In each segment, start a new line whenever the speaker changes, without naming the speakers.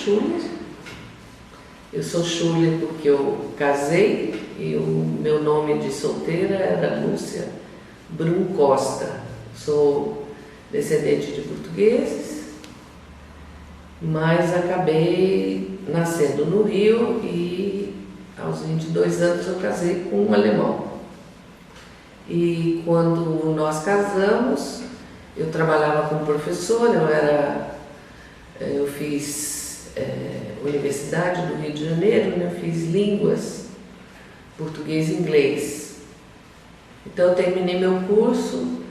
Schuller. Eu sou Schuller porque eu casei e o meu nome de solteira era Lúcia Brum Costa. Sou descendente de portugueses, mas acabei nascendo no Rio e aos 22 anos eu casei com um alemão. E quando nós casamos, eu trabalhava como professora, eu fiz Universidade do Rio de Janeiro, né? Fiz línguas, português e inglês. Então eu terminei meu curso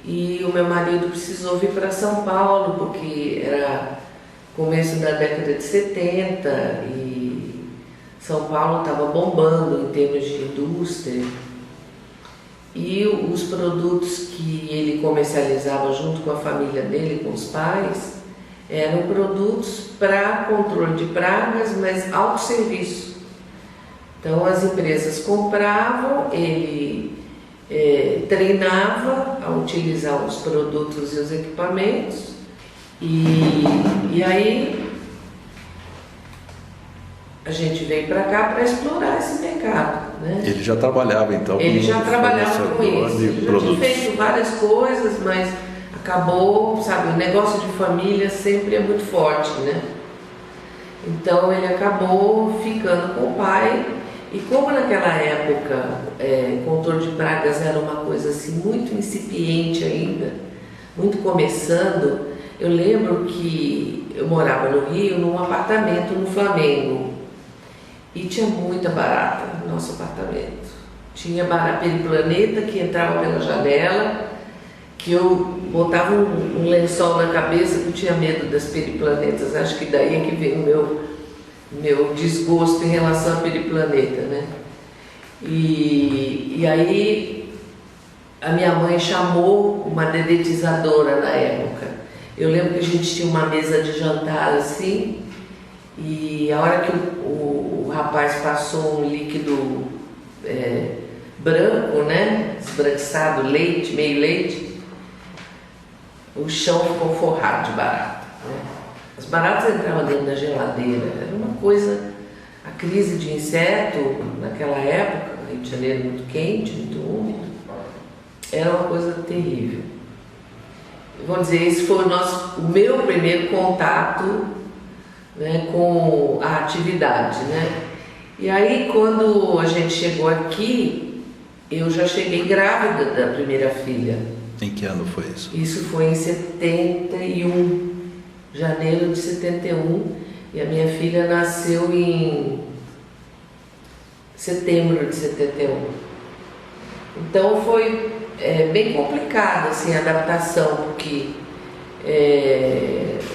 e o meu marido precisou vir para São Paulo, porque era começo da década de 70 e São Paulo estava bombando em termos de indústria. E os produtos que ele comercializava junto com a família dele, com os pais, eram produtos para controle de pragas, mas autosserviço. Então as empresas compravam, ele treinava a utilizar os produtos e os equipamentos e aí a gente veio para cá para explorar esse mercado, né?
Ele já trabalhava então?
Ele já trabalhava com isso, ele já tinha feito várias coisas, mas acabou, sabe, o negócio de família sempre é muito forte, né? Então ele acabou ficando com o pai e como naquela época controle de pragas era uma coisa assim muito incipiente ainda, muito começando, eu lembro que eu morava no Rio, num apartamento no Flamengo. E tinha muita barata no nosso apartamento. Tinha barata periplaneta que entrava pela janela, que eu botava um lençol na cabeça que eu tinha medo das periplanetas. Acho que daí é que vem o meu desgosto em relação à periplaneta, né? E aí a minha mãe chamou uma dedetizadora na época. Eu lembro que a gente tinha uma mesa de jantar assim, e a hora que o rapaz passou um líquido branco, né, esbranquiçado, leite, meio leite, o chão ficou forrado de barata, né? As baratas entravam dentro da geladeira, era uma coisa, a crise de inseto naquela época, Rio de Janeiro muito quente, muito úmido, era uma coisa terrível. Vamos dizer, esse foi o meu primeiro contato, né, com a atividade, né? E aí quando a gente chegou aqui, eu já cheguei grávida da primeira filha.
Em que ano foi isso?
Isso foi em 71, janeiro de 71, e a minha filha nasceu em setembro de 71. Então foi bem complicado assim, a adaptação, porque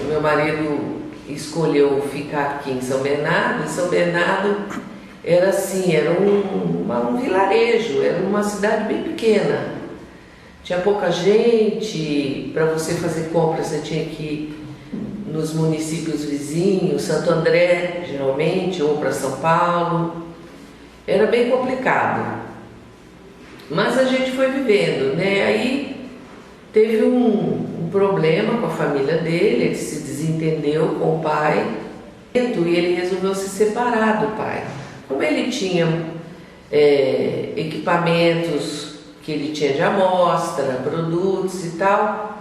o meu marido escolheu ficar aqui em São Bernardo. Em São Bernardo era assim, era um vilarejo, era uma cidade bem pequena. Tinha pouca gente, para você fazer compras você tinha que ir nos municípios vizinhos, Santo André geralmente, ou para São Paulo. Era bem complicado. Mas a gente foi vivendo, né? Aí teve um problema com a família dele, ele se desentendeu com o pai e ele resolveu se separar do pai. Como ele tinha equipamentos que ele tinha de amostra, produtos e tal,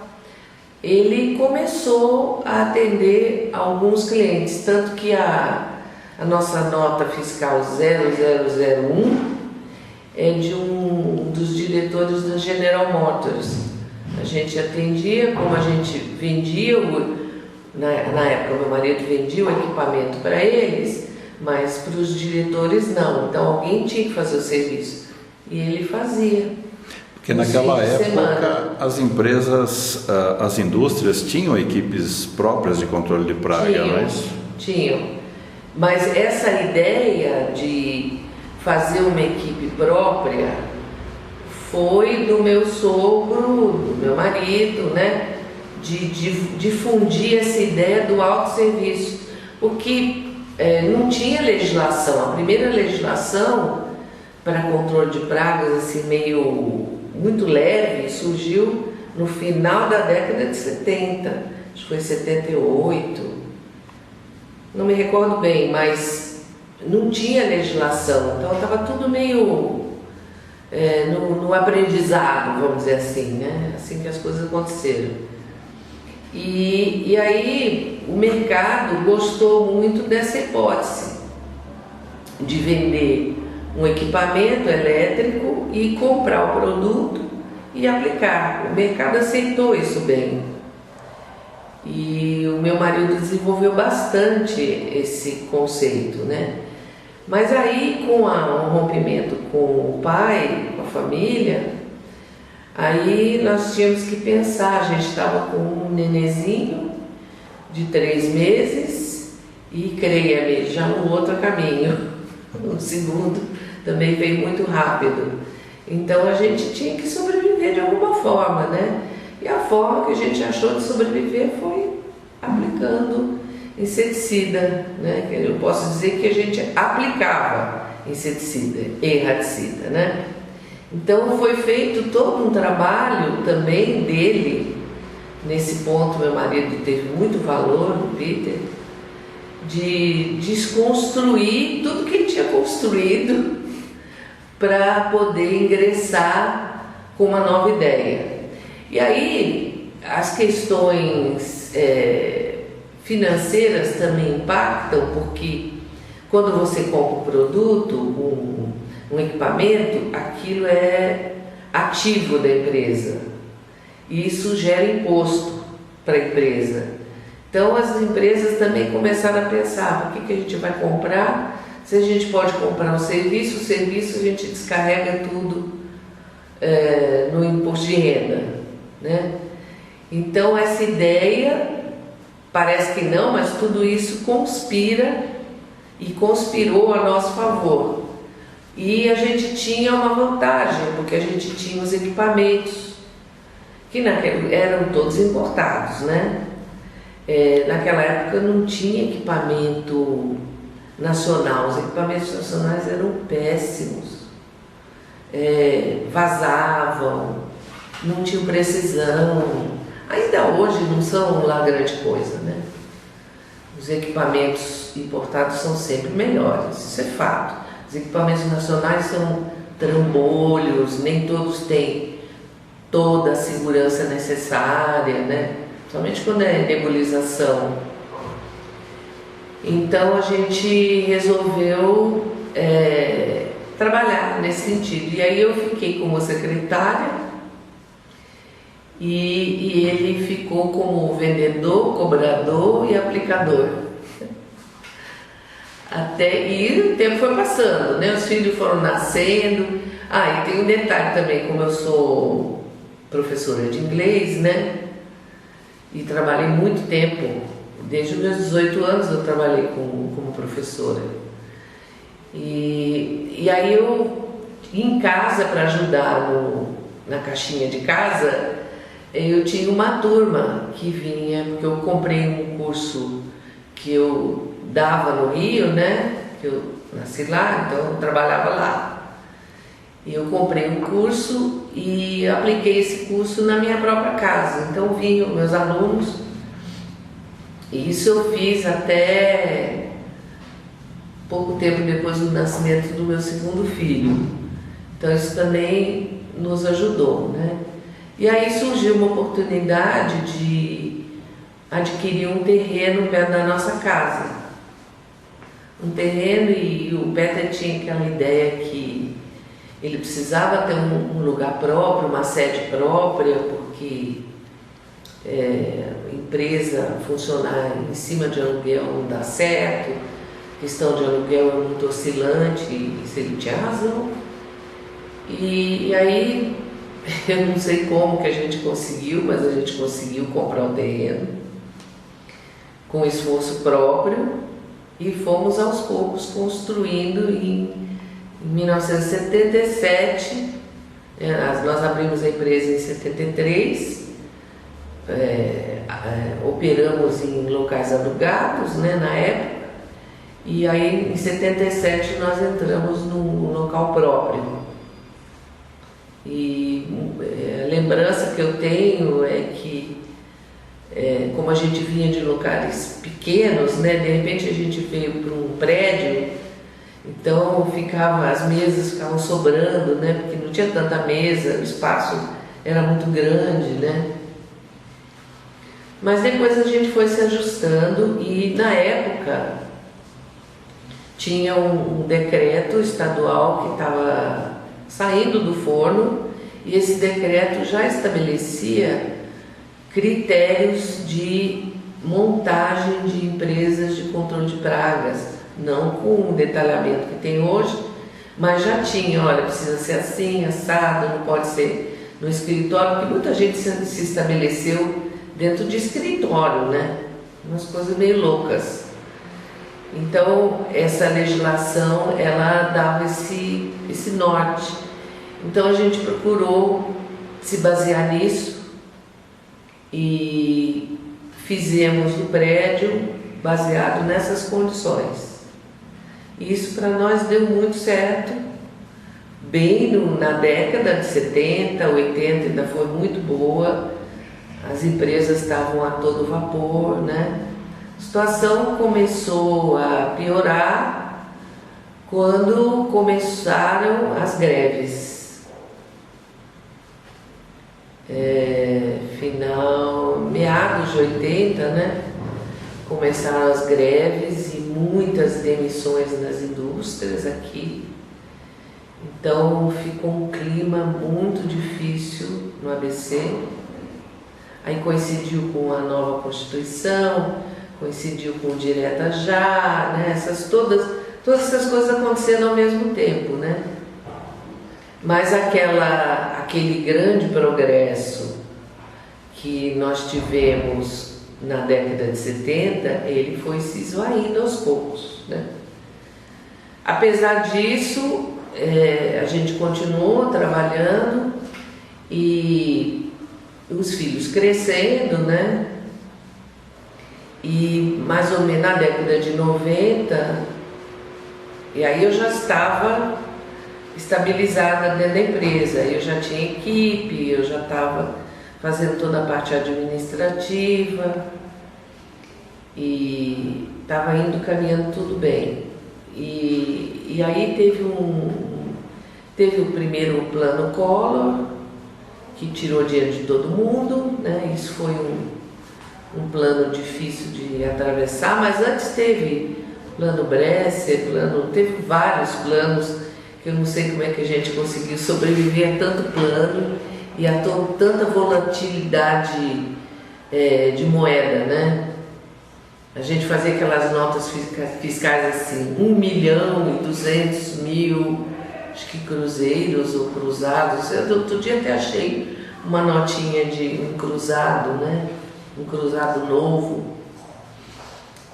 ele começou a atender alguns clientes, tanto que a nossa nota fiscal 0001 é de um dos diretores da General Motors. A gente atendia, como a gente vendia, na época meu marido vendia o equipamento para eles, mas para os diretores não. Então alguém tinha que fazer o serviço e ele fazia.
Porque naquela época as empresas, as indústrias tinham equipes próprias de controle de praga, não é isso?
Tinham. Mas essa ideia de fazer uma equipe própria foi do meu sogro, do meu marido, né? De difundir essa ideia do autosserviço, porque não tinha legislação. A primeira legislação para controle de pragas, assim, muito leve, surgiu no final da década de 70, acho que foi 78. não me recordo bem, mas não tinha legislação, então estava tudo meio no aprendizado, vamos dizer assim, né? Assim que as coisas aconteceram. E aí o mercado gostou muito dessa hipótese de vender um equipamento elétrico e comprar o produto e aplicar. O mercado aceitou isso bem. E o meu marido desenvolveu bastante esse conceito, né? Mas aí, com o rompimento com o pai, com a família, aí nós tínhamos que pensar. A gente estava com um nenenzinho de 3 meses e creia-me, já no outro caminho. O segundo também veio muito rápido. Então a gente tinha que sobreviver de alguma forma, né? E a forma que a gente achou de sobreviver foi aplicando inseticida, né? Eu posso dizer que a gente aplicava inseticida e raticida, né? Então foi feito todo um trabalho também dele. Nesse ponto meu marido teve muito valor, o Peter, de desconstruir tudo que ele tinha construído para poder ingressar com uma nova ideia. E aí as questões financeiras também impactam, porque quando você compra um produto, um equipamento, aquilo é ativo da empresa e isso gera imposto para a empresa. Então as empresas também começaram a pensar: o que a gente vai comprar? Se a gente pode comprar um serviço, o serviço a gente descarrega tudo no imposto de renda, né? Então essa ideia, parece que não, mas tudo isso conspira e conspirou a nosso favor. E a gente tinha uma vantagem, porque a gente tinha os equipamentos, que eram todos importados, né? Naquela época não tinha equipamento nacional, os equipamentos nacionais eram péssimos, vazavam, não tinham precisão. Ainda hoje não são lá grande coisa, né? Os equipamentos importados são sempre melhores, isso é fato. Os equipamentos nacionais são trambolhos, nem todos têm toda a segurança necessária, né? Somente quando é nebulização. Então a gente resolveu trabalhar nesse sentido. E aí eu fiquei como secretária e ele ficou como vendedor, cobrador e aplicador. E o tempo foi passando, né? Os filhos foram nascendo. E tem um detalhe também, como eu sou professora de inglês, né? E trabalhei muito tempo, desde os meus 18 anos eu trabalhei como professora. E aí eu, em casa, para ajudar na caixinha de casa, eu tinha uma turma que vinha, porque eu comprei um curso que eu dava no Rio, né? Que eu nasci lá, então eu trabalhava lá. E eu comprei um curso e apliquei esse curso na minha própria casa. Então vinham meus alunos, e isso eu fiz até pouco tempo depois do nascimento do meu segundo filho. Então isso também nos ajudou, né? E aí surgiu uma oportunidade de adquirir um terreno perto da nossa casa. Um terreno, e o Peter tinha aquela ideia que ele precisava ter um lugar próprio, uma sede própria, porque empresa funcionar em cima de aluguel não dá certo, questão de aluguel é muito oscilante, e ele tinha razão. E aí, eu não sei como que a gente conseguiu, mas a gente conseguiu comprar um terreno com esforço próprio e fomos aos poucos construindo. Em 1977, nós abrimos a empresa em 73, operamos em locais alugados, né, na época, e aí em 77 nós entramos num local próprio. E a lembrança que eu tenho é que como a gente vinha de lugares pequenos, né, de repente a gente veio para um prédio, então as mesas ficavam sobrando, né, porque não tinha tanta mesa, o espaço era muito grande, né. Mas depois a gente foi se ajustando e na época tinha um decreto estadual que estava saindo do forno e esse decreto já estabelecia critérios de montagem de empresas de controle de pragas, não com o detalhamento que tem hoje, mas já tinha, olha, precisa ser assim, assado, não pode ser no escritório, porque muita gente se estabeleceu dentro de escritório, né? Umas coisas meio loucas. Então, essa legislação, ela dava esse norte. Então, a gente procurou se basear nisso e fizemos o prédio baseado nessas condições. Isso para nós deu muito certo, bem na década de 70, 80 ainda foi muito boa, as empresas estavam a todo vapor, né? A situação começou a piorar quando começaram as greves. Meados de 80, né? Começaram as greves e muitas demissões nas indústrias aqui. Então ficou um clima muito difícil no ABC. Aí coincidiu com a nova Constituição, coincidiu com o Direta Já, né? Todas essas coisas acontecendo ao mesmo tempo, né? Mas aquele grande progresso que nós tivemos na década de 70, ele foi se esvaindo aos poucos, né? Apesar disso, a gente continuou trabalhando e os filhos crescendo, né? E mais ou menos na década de 90, e aí eu já estava estabilizada dentro da empresa, eu já tinha equipe, eu já estava fazendo toda a parte administrativa e estava indo caminhando tudo bem. E aí teve o primeiro plano Collor, que tirou dinheiro de todo mundo, né? Isso foi um plano difícil de atravessar, mas antes teve plano Bresser, teve vários planos, que eu não sei como é que a gente conseguiu sobreviver a tanto plano e a tanta volatilidade de moeda, né? A gente fazia aquelas notas fiscais assim, 1.200.000, acho que cruzeiros ou cruzados. Eu outro dia até achei uma notinha de um cruzado, né? Um cruzado novo.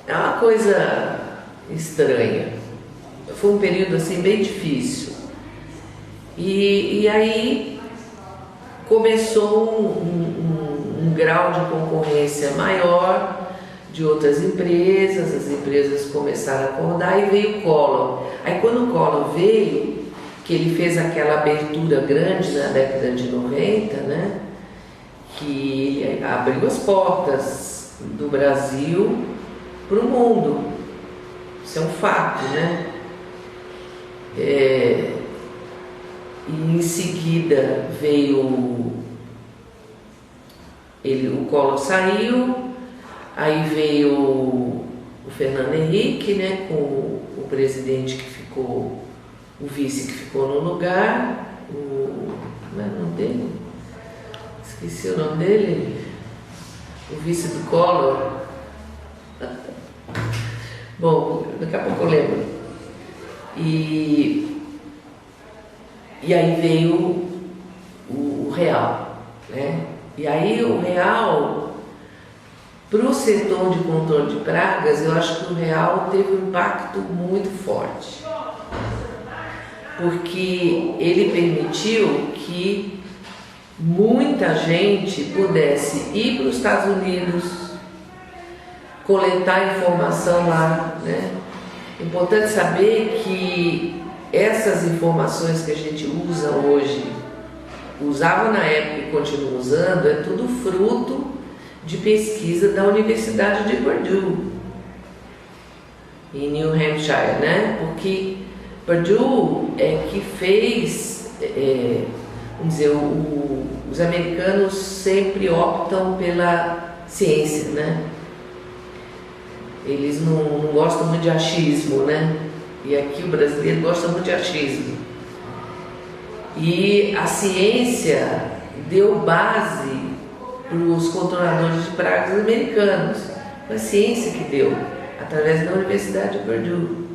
É uma coisa estranha. Foi um período assim bem difícil. E aí começou um grau de concorrência maior de outras empresas, as empresas começaram a acordar e veio o Collor. Aí quando o Collor veio, que ele fez aquela abertura grande na década de 90, né, que abriu as portas do Brasil para o mundo. Isso é um fato, né? E em seguida veio o Collor saiu, aí veio o Fernando Henrique, né, com o presidente que ficou, o vice que ficou no lugar, como é o nome dele? Esqueci o nome dele, o vice do Collor. Bom, daqui a pouco eu lembro. E aí veio o Real, né? E aí o Real, para o setor de controle de pragas, eu acho que o Real teve um impacto muito forte, porque ele permitiu que muita gente pudesse ir para os Estados Unidos, coletar informação lá, né? É importante saber que essas informações que a gente usa hoje, usava na época e continua usando, é tudo fruto de pesquisa da Universidade de Purdue, em New Hampshire, né? Porque Purdue é que fez, vamos dizer, os americanos sempre optam pela ciência, né? Eles não gostam muito de achismo, né? E aqui o brasileiro gosta muito de achismo. E a ciência deu base para os controladores de pragas americanos. Foi a ciência que deu, através da Universidade de Purdue.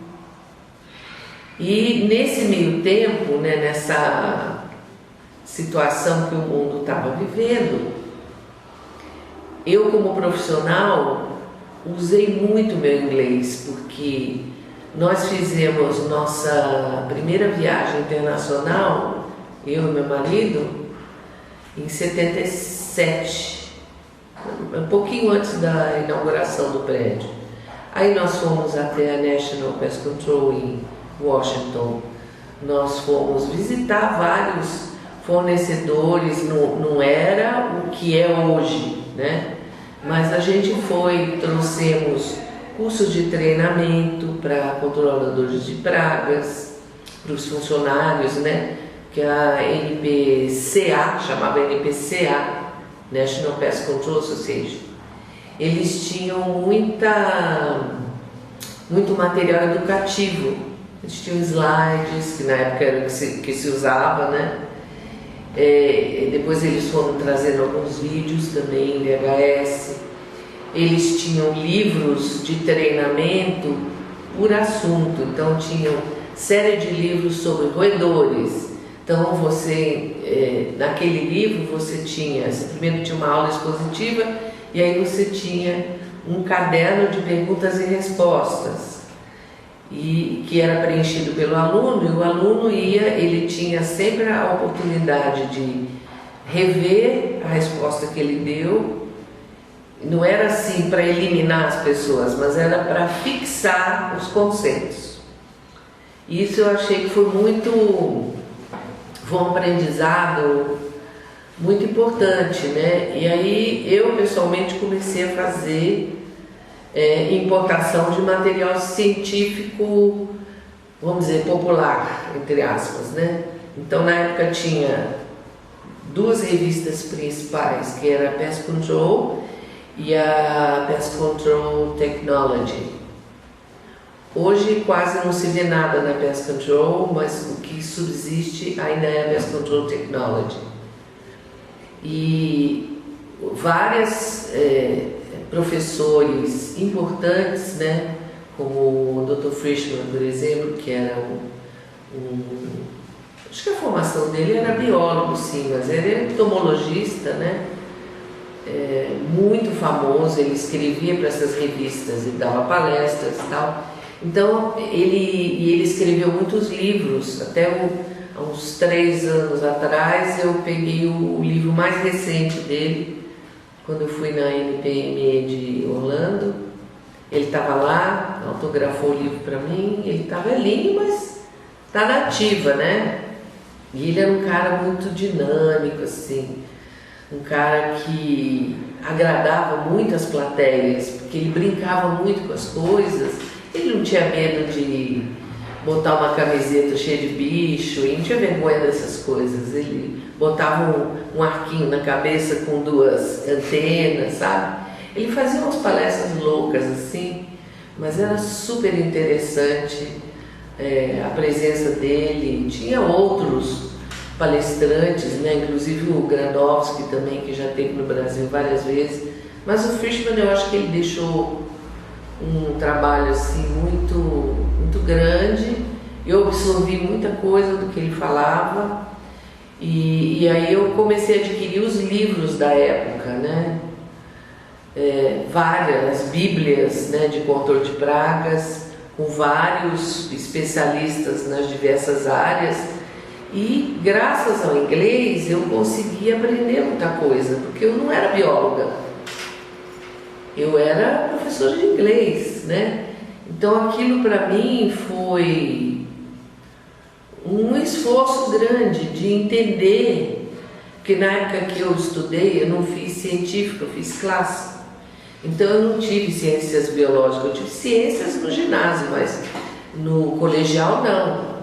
E nesse meio tempo, né, nessa situação que o mundo estava vivendo, eu como profissional usei muito meu inglês, porque nós fizemos nossa primeira viagem internacional, eu e meu marido, em 77, um pouquinho antes da inauguração do prédio. Aí nós fomos até a National Pest Control em Washington, nós fomos visitar vários fornecedores, não era o que é hoje, né? Mas a gente trouxemos cursos de treinamento para controladores de pragas, para os funcionários, né? Que a NPCA, chamava NPCA, National Pest Control Association. Eles tinham muito material educativo. Eles tinham slides, que na época era que se usava, né? Depois eles foram trazendo alguns vídeos também em VHS. Eles tinham livros de treinamento por assunto, então tinham série de livros sobre roedores. Então naquele livro você primeiro tinha uma aula expositiva e aí você tinha um caderno de perguntas e respostas, e que era preenchido pelo aluno, e o aluno ele tinha sempre a oportunidade de rever a resposta que ele deu. Não era assim para eliminar as pessoas, mas era para fixar os conceitos. Isso eu achei que foi um aprendizado muito importante, né? E aí eu pessoalmente comecei a fazer importação de material científico, vamos dizer, popular, entre aspas, né? Então na época tinha duas revistas principais, que era a Pest Control e a Pest Control Technology. Hoje quase não se vê nada na Pest Control, mas o que subsiste ainda é a Pest Control Technology. E vários professores importantes, né, como o Dr. Frischman, por exemplo, que era acho que a formação dele era biólogo, sim, mas ele é entomologista, né? Muito famoso, ele escrevia para essas revistas e dava palestras e tal. Então ele escreveu muitos livros. Até há uns 3 anos atrás eu peguei o livro mais recente dele, quando eu fui na NPME de Orlando. Ele estava lá, autografou o livro para mim. Ele está velhinho, mas está na ativa, né? E ele era um cara muito dinâmico, assim, um cara que agradava muito as plateias, porque ele brincava muito com as coisas. Ele não tinha medo de botar uma camiseta cheia de bicho, e não tinha vergonha dessas coisas. Ele botava um arquinho na cabeça com 2 antenas, sabe? Ele fazia umas palestras loucas assim, mas era super interessante a presença dele. Tinha outros palestrantes, né? Inclusive o Grandowski também, que já esteve no Brasil várias vezes. Mas o Frischman, eu acho que ele deixou um trabalho assim muito, muito grande. Eu absorvi muita coisa do que ele falava, e aí eu comecei a adquirir os livros da época, né? Várias bíblias, né, de controle de pragas, com vários especialistas nas diversas áreas, e graças ao inglês eu consegui aprender muita coisa, porque eu não era bióloga. Eu era professora de inglês, né? Então aquilo para mim foi um esforço grande de entender que Porque na época que eu estudei, eu não fiz científico, eu fiz clássico. Então eu não tive ciências biológicas, eu tive ciências no ginásio, mas no colegial não.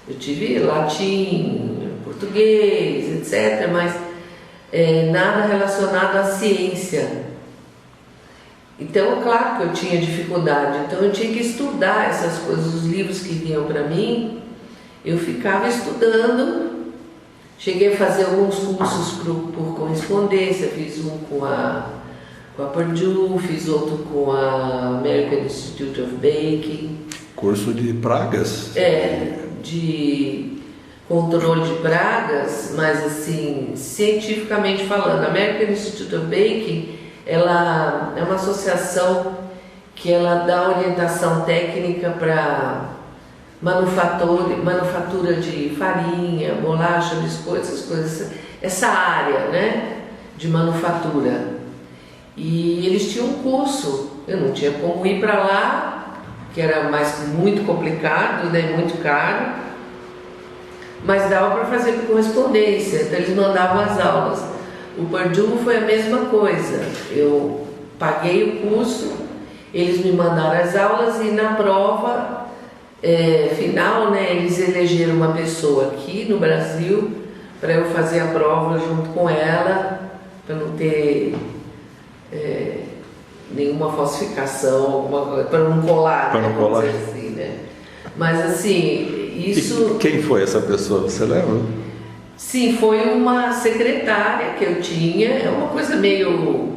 Eu tive latim, português, etc., mas nada relacionado à ciência. Então, claro que eu tinha dificuldade, então eu tinha que estudar essas coisas, os livros que vinham para mim, eu ficava estudando. Cheguei a fazer alguns cursos por correspondência, fiz um com a Purdue, fiz outro com a American Institute of Baking.
Curso de pragas?
De controle de pragas, mas assim, cientificamente falando, a American Institute of Baking, ela é uma associação que ela dá orientação técnica para manufatura de farinha, bolacha, biscoito, essas coisas, essa área, né, de manufatura. E eles tinham um curso, eu não tinha como ir para lá, que era muito complicado, né, muito caro, mas dava para fazer por correspondência, então eles mandavam as aulas. O Purdue foi a mesma coisa, eu paguei o curso, eles me mandaram as aulas e na prova final, né, eles elegeram uma pessoa aqui no Brasil para eu fazer a prova junto com ela, para não ter nenhuma falsificação, alguma coisa, para não colar,
para não colar.
Assim, né? Mas assim, isso...
E quem foi essa pessoa, você lembra?
Sim, foi uma secretária que eu tinha, é uma coisa meio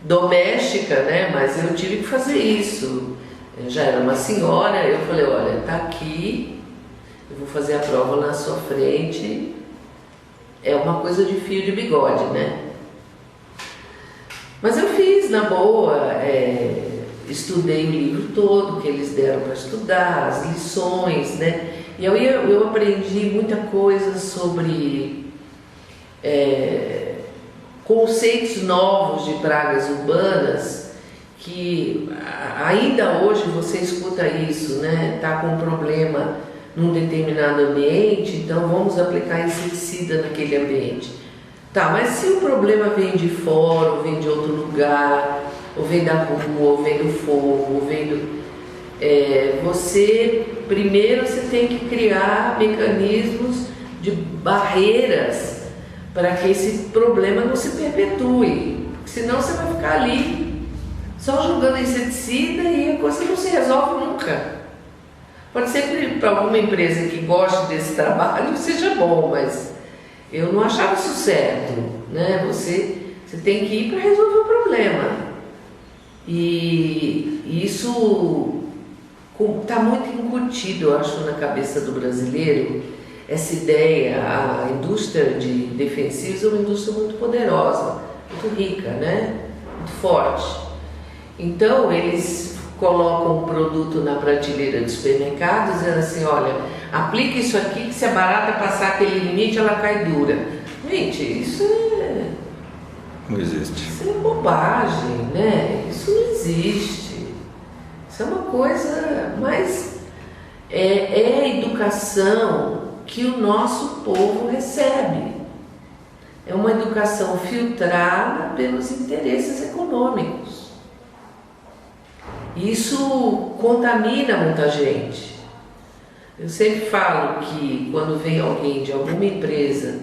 doméstica, né? Mas eu tive que fazer isso. Eu já era uma senhora, eu falei, olha, tá aqui, eu vou fazer a prova na sua frente. É uma coisa de fio de bigode, né? Mas eu fiz na boa, estudei o livro todo que eles deram para estudar, as lições, né? E eu aprendi muita coisa sobre conceitos novos de pragas urbanas, que ainda hoje você escuta isso, né? Tá com um problema num determinado ambiente, então vamos aplicar inseticida naquele ambiente. Tá, mas se o problema vem de fora, ou vem de outro lugar, ou vem da rua, ou vem do fogo, ou vem do... primeiro você tem que criar mecanismos de barreiras para que esse problema não se perpetue, senão você vai ficar ali só jogando inseticida e a coisa não se resolve nunca. Pode ser que para alguma empresa que goste desse trabalho seja bom, mas eu não achava isso certo, né? Você tem que ir para resolver o problema. E isso está muito incutido, eu acho, na cabeça do brasileiro, essa ideia. A indústria de defensivos é uma indústria muito poderosa, muito rica, né? Muito forte. Então, eles colocam um produto na prateleira dos supermercados dizendo assim, olha, aplica isso aqui que se a barata passar aquele limite, ela cai dura. Gente, isso
não existe.
Isso é bobagem, né? Isso não existe. Isso é uma coisa, mas é a educação que o nosso povo recebe. É uma educação filtrada pelos interesses econômicos. Isso contamina muita gente. Eu sempre falo que quando vem alguém de alguma empresa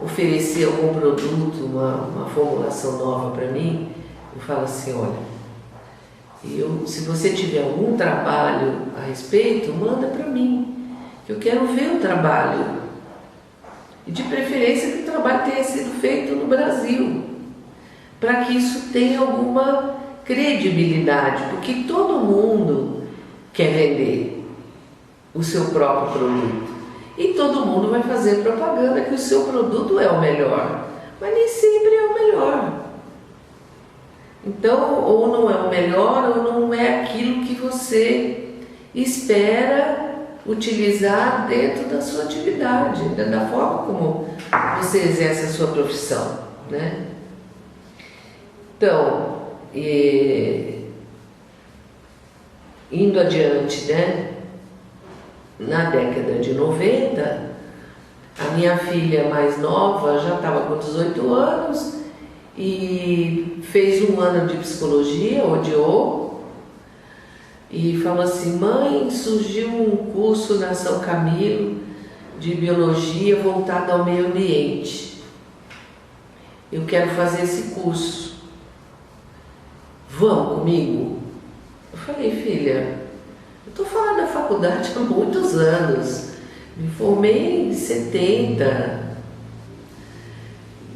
oferecer algum produto, uma formulação nova para mim, eu falo assim, olha, se você tiver algum trabalho a respeito, manda para mim, que eu quero ver o trabalho. E de preferência que o trabalho tenha sido feito no Brasil, para que isso tenha alguma credibilidade, porque todo mundo quer vender o seu próprio produto e todo mundo vai fazer propaganda que o seu produto é o melhor, mas nem sempre é o melhor. Então, ou não é o melhor ou não é aquilo que você espera utilizar dentro da sua atividade, da forma como você exerce a sua profissão, né? Então, indo adiante, né? Na década de 90, A minha filha mais nova já estava com 18 anos e fez um ano de psicologia, odiou, e falou assim: mãe, surgiu um curso na São Camilo de biologia voltado ao meio ambiente. Eu quero fazer esse curso. Vamos comigo? Eu falei: filha, eu estou falando da faculdade há muitos anos. Me formei em 70.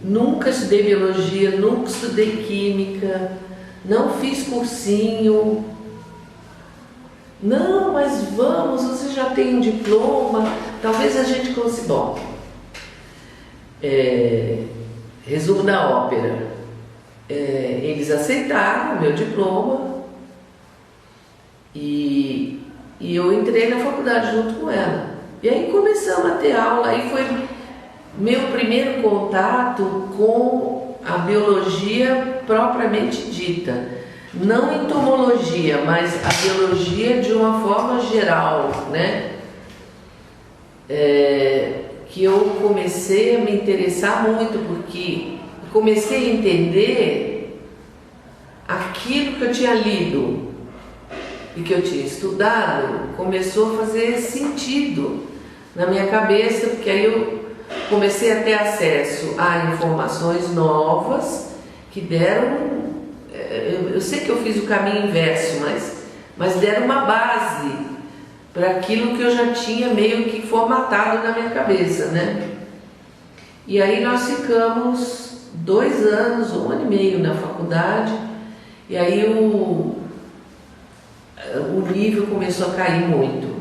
Nunca estudei biologia, nunca estudei química, não fiz cursinho. Não, mas vamos, você já tem um diploma, talvez a gente consiga. Bom, resumo da ópera. Eles aceitaram o meu diploma e eu entrei na faculdade junto com ela. E aí começamos a ter aula, aí foi meu primeiro contato com a biologia propriamente dita. Não entomologia, mas a biologia de uma forma geral, né? Que eu comecei a me interessar muito, porque comecei a entender aquilo que eu tinha lido e que eu tinha estudado, começou a fazer sentido na minha cabeça, porque aí eu comecei a ter acesso a informações novas que deram, eu sei que eu fiz o caminho inverso, mas deram uma base para aquilo que eu já tinha meio que formatado na minha cabeça, né? E aí nós ficamos 2 anos, 1 ano e meio na faculdade, e aí o nível começou a cair muito.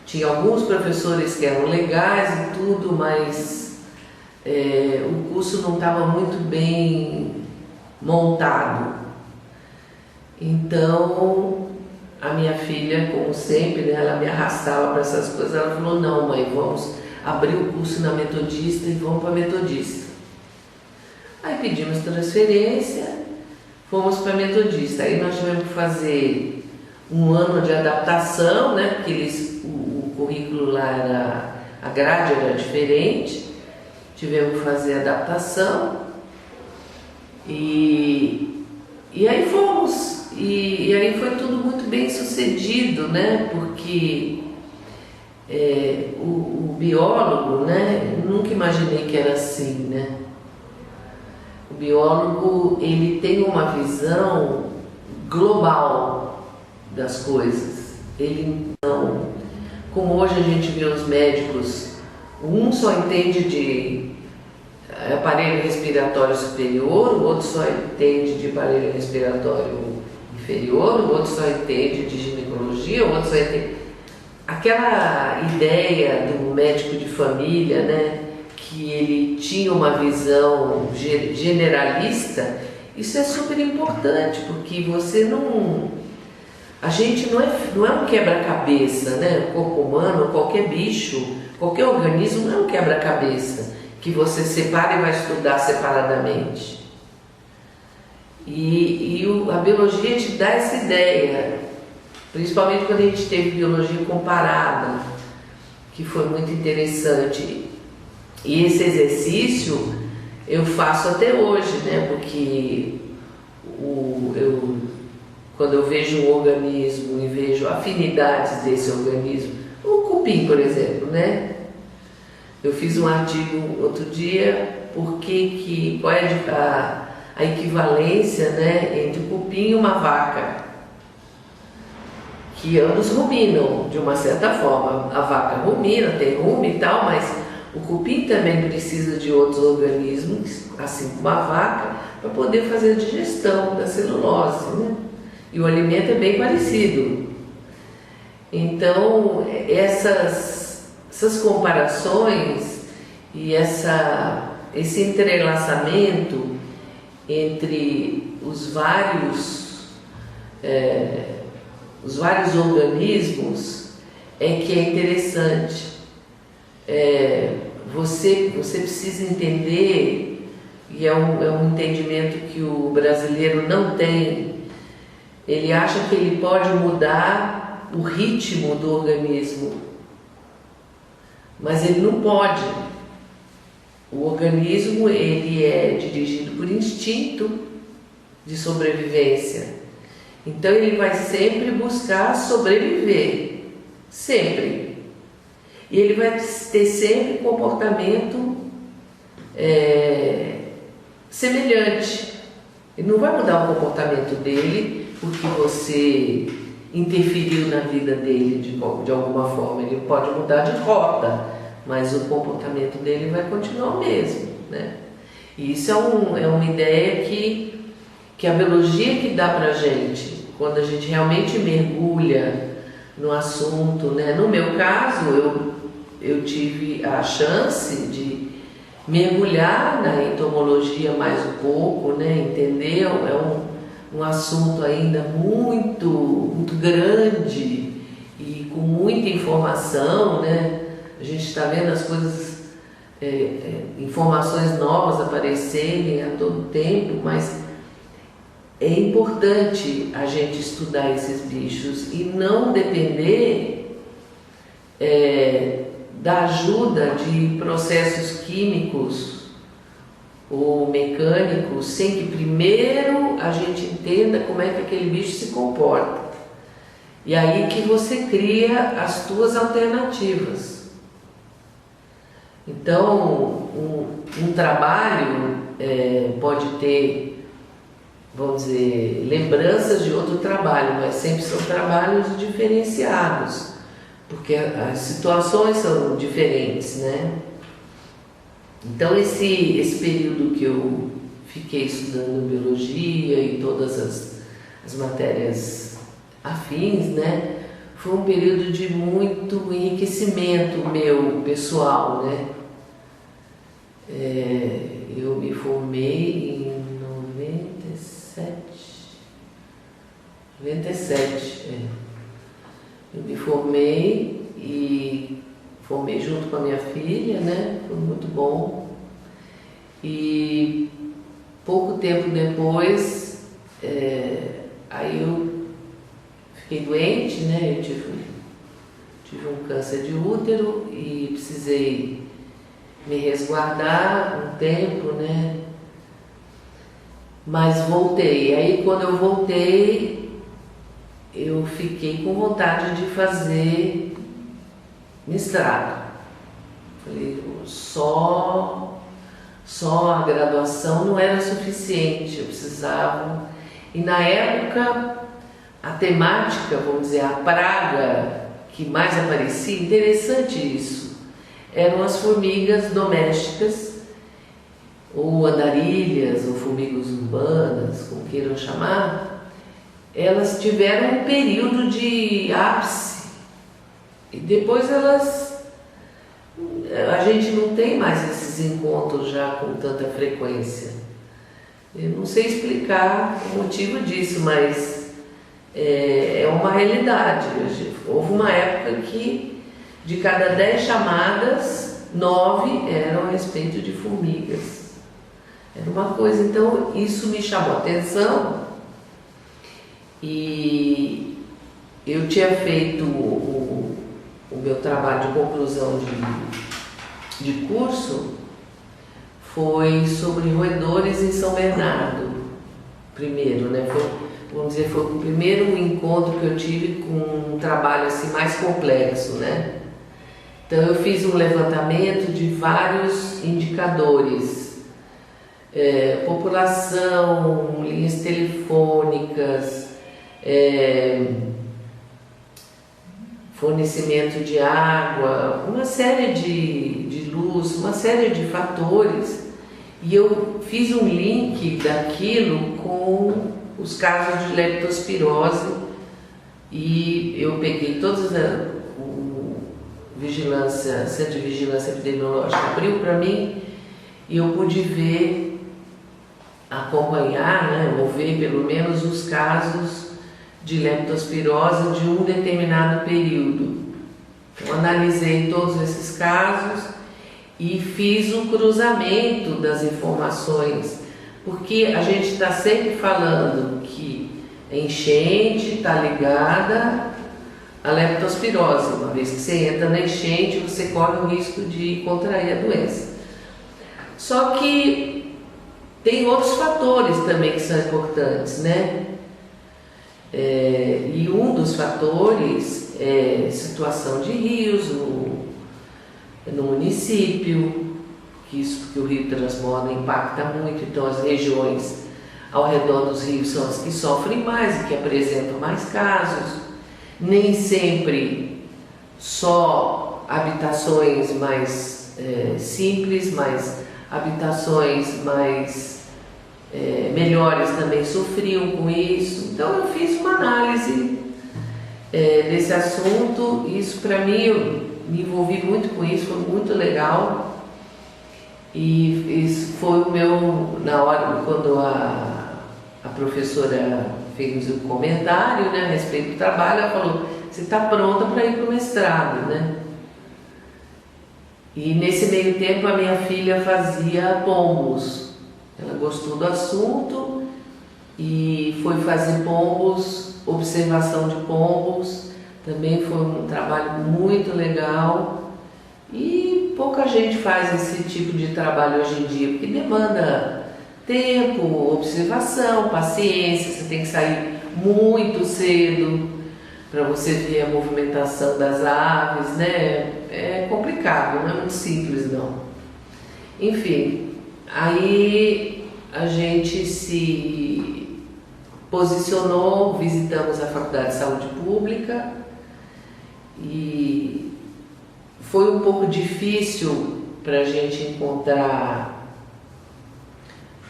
Tinha alguns professores que eram legais e tudo, mas o curso não estava muito bem montado. Então a minha filha, como sempre, né, ela me arrastava para essas coisas. Ela falou: não, mãe, vamos abrir o curso na Metodista e vamos para a Metodista. Aí pedimos transferência, fomos para a Metodista. Aí nós tivemos que fazer 1 ano de adaptação, né, porque o currículo lá era, a grade era diferente. Tivemos que fazer adaptação e aí fomos. E aí foi tudo muito bem sucedido, né, porque o biólogo, né, nunca imaginei que era assim, né. O biólogo, ele tem uma visão global das coisas. Ele não, como hoje a gente vê os médicos, um só entende de aparelho respiratório superior, o outro só entende de aparelho respiratório inferior, o outro só entende de ginecologia, o outro só entende... Aquela ideia do médico de família, né, que ele tinha uma visão generalista, isso é super importante, porque você não... A gente não é um quebra-cabeça, né? O corpo humano, qualquer bicho, qualquer organismo não é um quebra-cabeça que você separa e vai estudar separadamente. A biologia te dá essa ideia, principalmente quando a gente teve biologia comparada, que foi muito interessante. E esse exercício eu faço até hoje, né? Porque quando eu vejo um organismo e vejo afinidades desse organismo, o cupim, por exemplo, né? Eu fiz um artigo outro dia, qual é a equivalência, né, entre o cupim e uma vaca, que ambos ruminam de uma certa forma. A vaca rumina, tem rume e tal, mas o cupim também precisa de outros organismos, assim como a vaca, para poder fazer a digestão da celulose, né? E o alimento é bem parecido. Então, essas comparações e esse entrelaçamento entre os vários organismos é que é interessante. Você precisa entender, e é um entendimento que o brasileiro não tem. Ele acha que ele pode mudar o ritmo do organismo. mas ele não pode. O organismo ele é dirigido por instinto de sobrevivência. Então ele vai sempre buscar sobreviver, sempre. E ele vai ter sempre comportamento semelhante. Ele não vai mudar o comportamento dele porque você interferiu na vida dele de alguma forma. Ele pode mudar de rota, mas o comportamento dele vai continuar o mesmo, né? E isso é uma ideia que a biologia que dá pra gente, quando a gente realmente mergulha no assunto, né? No meu caso, eu tive a chance de mergulhar na entomologia mais um pouco, né? Entender, um assunto ainda muito, muito grande e com muita informação, né? A gente está vendo as coisas, informações novas aparecerem a todo tempo, mas é importante a gente estudar esses bichos e não depender da ajuda de processos químicos ou mecânicos sem que primeiro a gente entenda como é que aquele bicho se comporta. E aí que você cria as tuas alternativas. Então, um trabalho pode ter, vamos dizer, lembranças de outro trabalho, mas sempre são trabalhos diferenciados, porque as situações são diferentes, né? Então, esse período que eu fiquei estudando biologia e todas as matérias afins, né? Foi um período de muito enriquecimento meu, pessoal, né? Eu me formei em 97. Eu me formei e formei junto com a minha filha, né? Foi muito bom. E pouco tempo depois, aí eu fiquei doente, né? Eu tive um câncer de útero e precisei me resguardar um tempo, né? Mas voltei. Aí quando eu voltei, eu fiquei com vontade de fazer mestrado. Falei, só a graduação não era suficiente, eu precisava. E na época, a temática, vamos dizer, a praga que mais aparecia, interessante isso, eram as formigas domésticas, ou andarilhas, ou formigas urbanas, como queiram chamar. Elas tiveram um período de ápice e depois a gente não tem mais esses encontros já com tanta frequência. Eu não sei explicar o motivo disso, mas é uma realidade. Houve uma época que de cada 10 chamadas, 9 eram a respeito de formigas. Era uma coisa, então isso me chamou a atenção e eu tinha feito o meu trabalho de conclusão de curso, foi sobre roedores em São Bernardo, primeiro, né? Vamos dizer, foi o primeiro encontro que eu tive com um trabalho assim mais complexo, né? Então eu fiz um levantamento de vários indicadores, população, linhas telefônicas, fornecimento de água, uma série de luz, uma série de fatores, e eu fiz um link daquilo com os casos de leptospirose e eu peguei todas Centro de Vigilância Epidemiológica abriu para mim e eu pude ver, acompanhar, né, ou ver pelo menos os casos de leptospirose de um determinado período. Eu analisei todos esses casos e fiz um cruzamento das informações, porque a gente está sempre falando que a enchente está ligada a leptospirose. Uma vez que você entra na enchente, você corre o risco de contrair a doença. Só que tem outros fatores também que são importantes, né? E um dos fatores é situação de rios no município, que o rio transborda impacta muito, então as regiões ao redor dos rios são as que sofrem mais e que apresentam mais casos. Nem sempre só habitações mais simples, mas habitações mais melhores também sofriam com isso. Então eu fiz uma análise desse assunto. Isso para mim, eu me envolvi muito com isso, foi muito legal. E isso foi o meu, na hora quando a professora fez o comentário, né, a respeito do trabalho, ela falou: você está pronta para ir para o mestrado, né? E nesse meio tempo a minha filha fazia pombos. Ela gostou do assunto e foi fazer pombos, observação de pombos. Também foi um trabalho muito legal. E pouca gente faz esse tipo de trabalho hoje em dia, porque demanda tempo, observação, paciência. Você tem que sair muito cedo para você ver a movimentação das aves, né? É complicado, não é muito simples não. Enfim, aí a gente se posicionou, visitamos a Faculdade de Saúde Pública e foi um pouco difícil para a gente encontrar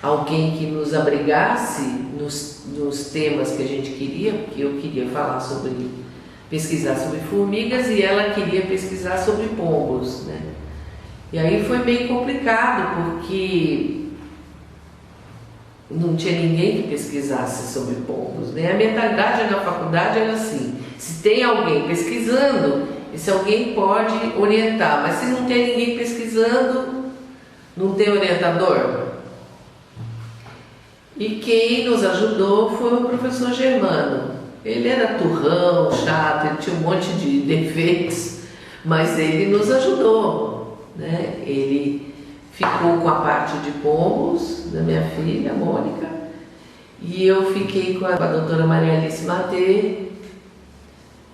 alguém que nos abrigasse nos temas que a gente queria, porque eu queria pesquisar sobre formigas e ela queria pesquisar sobre pombos, né? E aí foi meio complicado, porque não tinha ninguém que pesquisasse sobre pombos, né? A mentalidade da faculdade era assim: se tem alguém pesquisando, esse alguém pode orientar, mas se não tem ninguém pesquisando, não tem orientador. E quem nos ajudou foi o professor Germano. Ele era turrão, chato, ele tinha um monte de defeitos, mas ele nos ajudou, né? Ele ficou com a parte de pombos da minha filha, Mônica, e eu fiquei com a doutora Maria Alice Matê,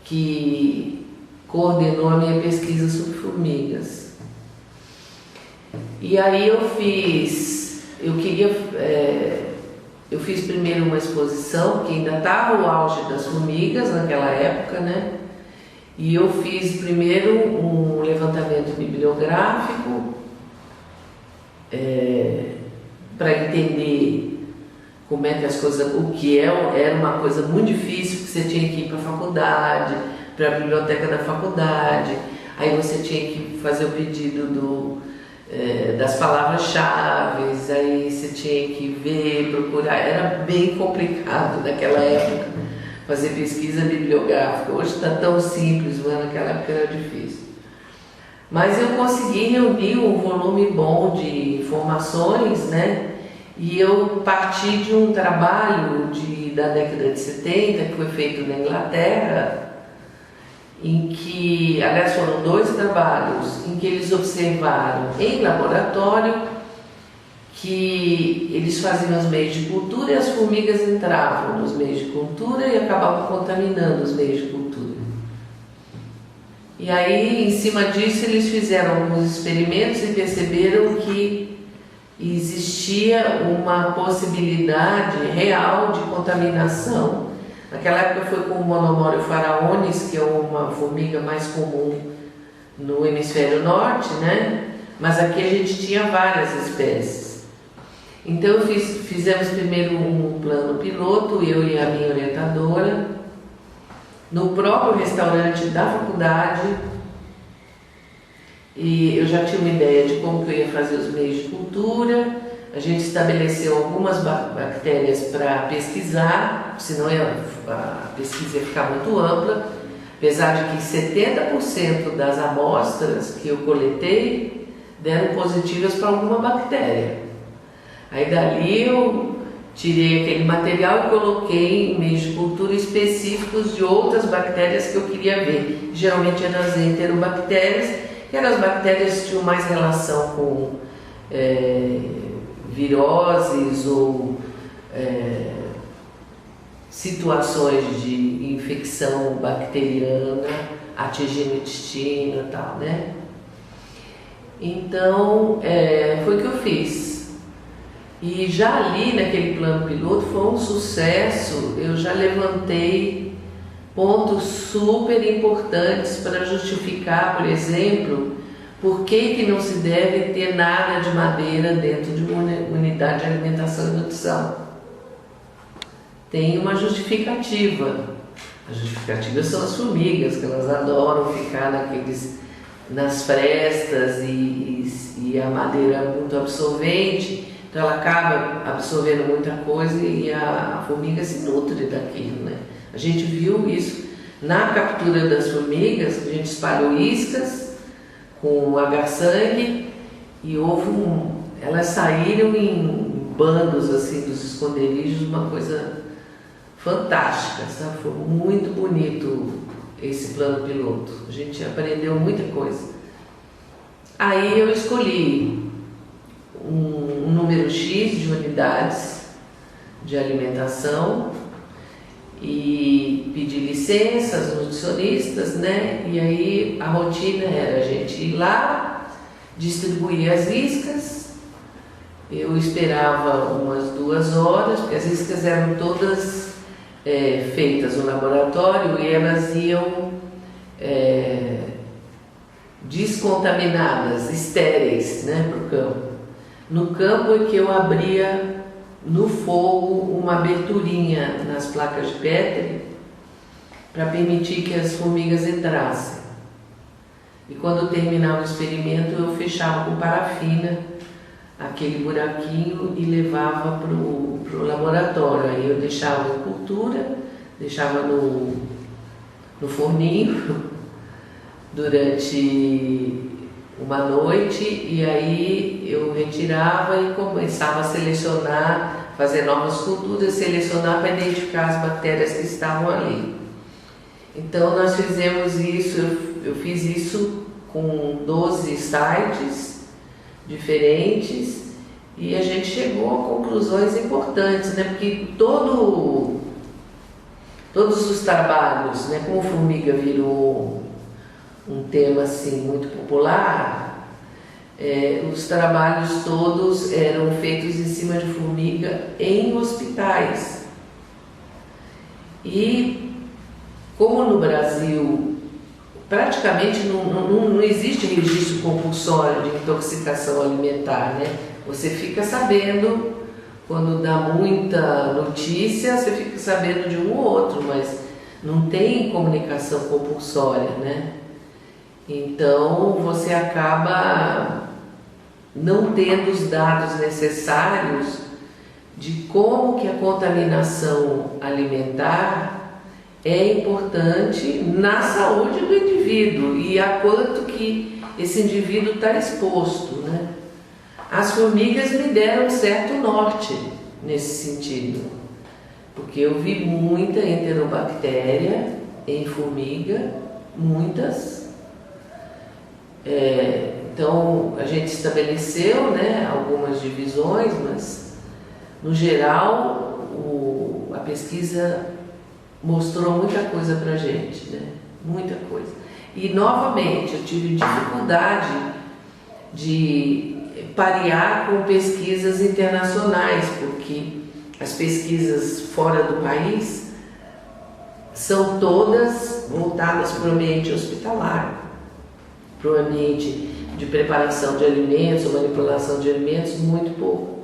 que coordenou a minha pesquisa sobre formigas. E aí eu fiz primeiro uma exposição, que ainda estava o auge das formigas naquela época, né? E eu fiz primeiro um levantamento bibliográfico para entender como é que as coisas, era uma coisa muito difícil, porque você tinha que ir para a faculdade, para a biblioteca da faculdade, aí você tinha que fazer o pedido das palavras-chave, aí você tinha que ver, procurar. Era bem complicado naquela época fazer pesquisa bibliográfica. Hoje está tão simples, mas naquela época era difícil. Mas eu consegui reunir um volume bom de informações, né? E eu parti de um trabalho da década de 70, que foi feito na Inglaterra, em que, aliás, foram 2 trabalhos em que eles observaram em laboratório que eles faziam os meios de cultura e as formigas entravam nos meios de cultura e acabavam contaminando os meios de cultura. E aí, em cima disso, eles fizeram alguns experimentos e perceberam que existia uma possibilidade real de contaminação. Naquela época foi com o Monomório faraonis, que é uma formiga mais comum no hemisfério norte, né? Mas aqui a gente tinha várias espécies. Então fizemos primeiro um plano piloto, eu e a minha orientadora, no próprio restaurante da faculdade, e eu já tinha uma ideia de como que eu ia fazer os meios de cultura. A gente estabeleceu algumas bactérias para pesquisar, senão a pesquisa ia ficar muito ampla, apesar de que 70% das amostras que eu coletei deram positivas para alguma bactéria. Aí dali eu tirei aquele material e coloquei em meios de cultura específicos de outras bactérias que eu queria ver. Geralmente eram as enterobactérias, que eram as bactérias que tinham mais relação com viroses ou situações de infecção bacteriana atingindo o intestino e tal, né? Então, foi o que eu fiz. E já ali naquele plano piloto foi um sucesso. Eu já levantei pontos super importantes para justificar, por exemplo, por que não se deve ter nada de madeira dentro de uma unidade de alimentação e nutrição. Tem uma justificativa. As justificativas são as formigas, que elas adoram ficar nas frestas e a madeira é muito absorvente, então ela acaba absorvendo muita coisa e a formiga se nutre daquilo, né? A gente viu isso na captura das formigas, a gente espalhou iscas com agar-sangue e elas saíram em bandos assim dos esconderijos, uma coisa fantástica, sabe? Foi muito bonito esse plano piloto, a gente aprendeu muita coisa. Aí eu escolhi um número X de unidades de alimentação e pedi licença aos nutricionistas, né? E aí a rotina era a gente ir lá, distribuir as iscas. Eu esperava umas 2 horas, porque as iscas eram todas feitas no laboratório e elas iam descontaminadas, estéreis, né, para o campo. No campo é que eu abria no fogo uma aberturinha nas placas de Petri para permitir que as formigas entrassem. E quando terminava o experimento eu fechava com parafina aquele buraquinho e levava para o laboratório. Aí eu deixava em cultura, deixava no forninho durante uma noite e aí eu retirava e começava a selecionar, fazer novas culturas, selecionar para identificar as bactérias que estavam ali. Então nós fizemos isso, eu fiz isso com 12 sites diferentes e a gente chegou a conclusões importantes, né? Porque todos os trabalhos, né, como formiga virou um tema assim muito popular, os trabalhos todos eram feitos em cima de formiga em hospitais. E como no Brasil praticamente não existe registro compulsório de intoxicação alimentar, né? Você fica sabendo, quando dá muita notícia, você fica sabendo de um ou outro, mas não tem comunicação compulsória, né? Então você acaba não tendo os dados necessários de como que a contaminação alimentar é importante na saúde do indivíduo e a quanto que esse indivíduo está exposto, né? As formigas me deram um certo norte nesse sentido, porque eu vi muita enterobactéria em formiga, muitas. Então a gente estabeleceu, né, algumas divisões, mas no geral a pesquisa mostrou muita coisa para a gente, né? Muita coisa. E novamente eu tive dificuldade de parear com pesquisas internacionais, porque as pesquisas fora do país são todas voltadas para o ambiente hospitalar, para o ambiente de preparação de alimentos ou manipulação de alimentos, muito pouco.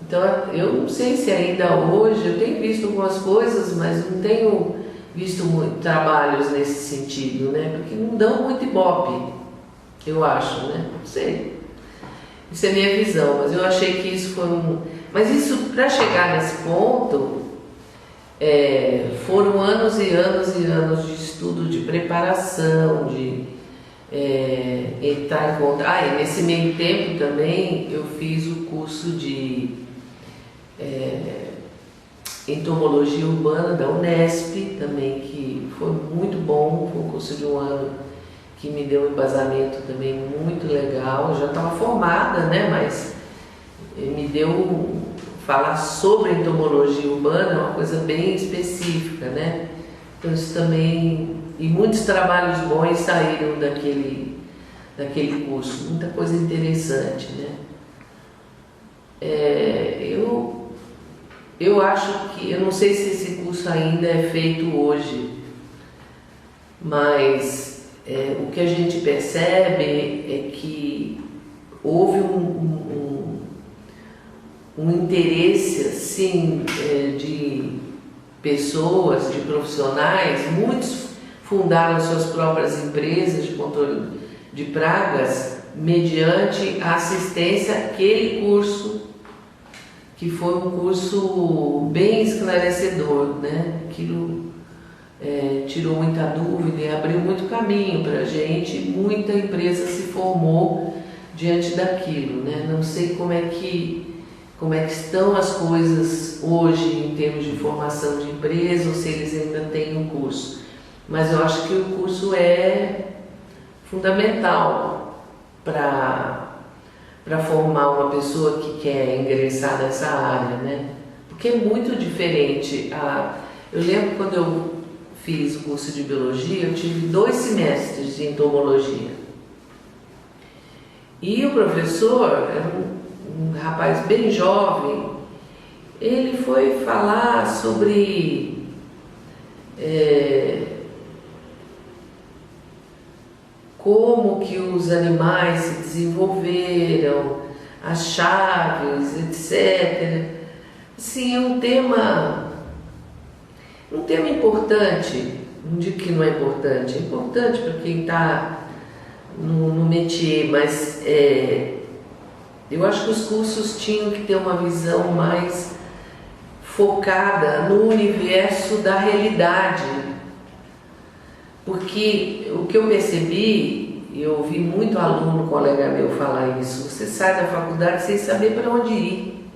Então eu não sei se ainda hoje, eu tenho visto algumas coisas, mas não tenho visto trabalhos nesse sentido, né? Porque não dão muito ibope, eu acho, né? Não sei. Isso é minha visão, mas eu achei que isso foi Mas isso, para chegar nesse ponto, foram anos e anos e anos de estudo, de preparação, de entrar em contato. E nesse meio tempo também eu fiz o curso de entomologia urbana da Unesp também, que foi muito bom, foi um curso de um ano que me deu um embasamento também muito legal. Eu já estava formada, né, mas me deu falar sobre entomologia urbana, é uma coisa bem específica, né? Então isso também, e muitos trabalhos bons saíram daquele curso, muita coisa interessante, né? Eu acho que, eu não sei se esse curso ainda é feito hoje, mas o que a gente percebe é que houve um interesse assim, de pessoas, de profissionais. Muitos fundaram suas próprias empresas de controle de pragas mediante a assistência àquele curso, que foi um curso bem esclarecedor, né? Aquilo tirou muita dúvida e abriu muito caminho para a gente. Muita empresa se formou diante daquilo, né? Não sei como é que estão as coisas hoje em termos de formação de empresa, ou se eles ainda têm um curso, mas eu acho que o curso é fundamental para formar uma pessoa que quer ingressar nessa área, né? Porque é muito diferente. Eu lembro quando eu fiz o curso de biologia, eu tive 2 semestres de entomologia. E o professor era um rapaz bem jovem. Ele foi falar sobre como que os animais se desenvolveram, as chaves, etc. Assim, um tema importante. Não digo que não é importante para quem está no métier, mas eu acho que os cursos tinham que ter uma visão mais focada no universo da realidade. Porque o que eu percebi, eu ouvi muito aluno, colega meu falar isso, você sai da faculdade sem saber para onde ir.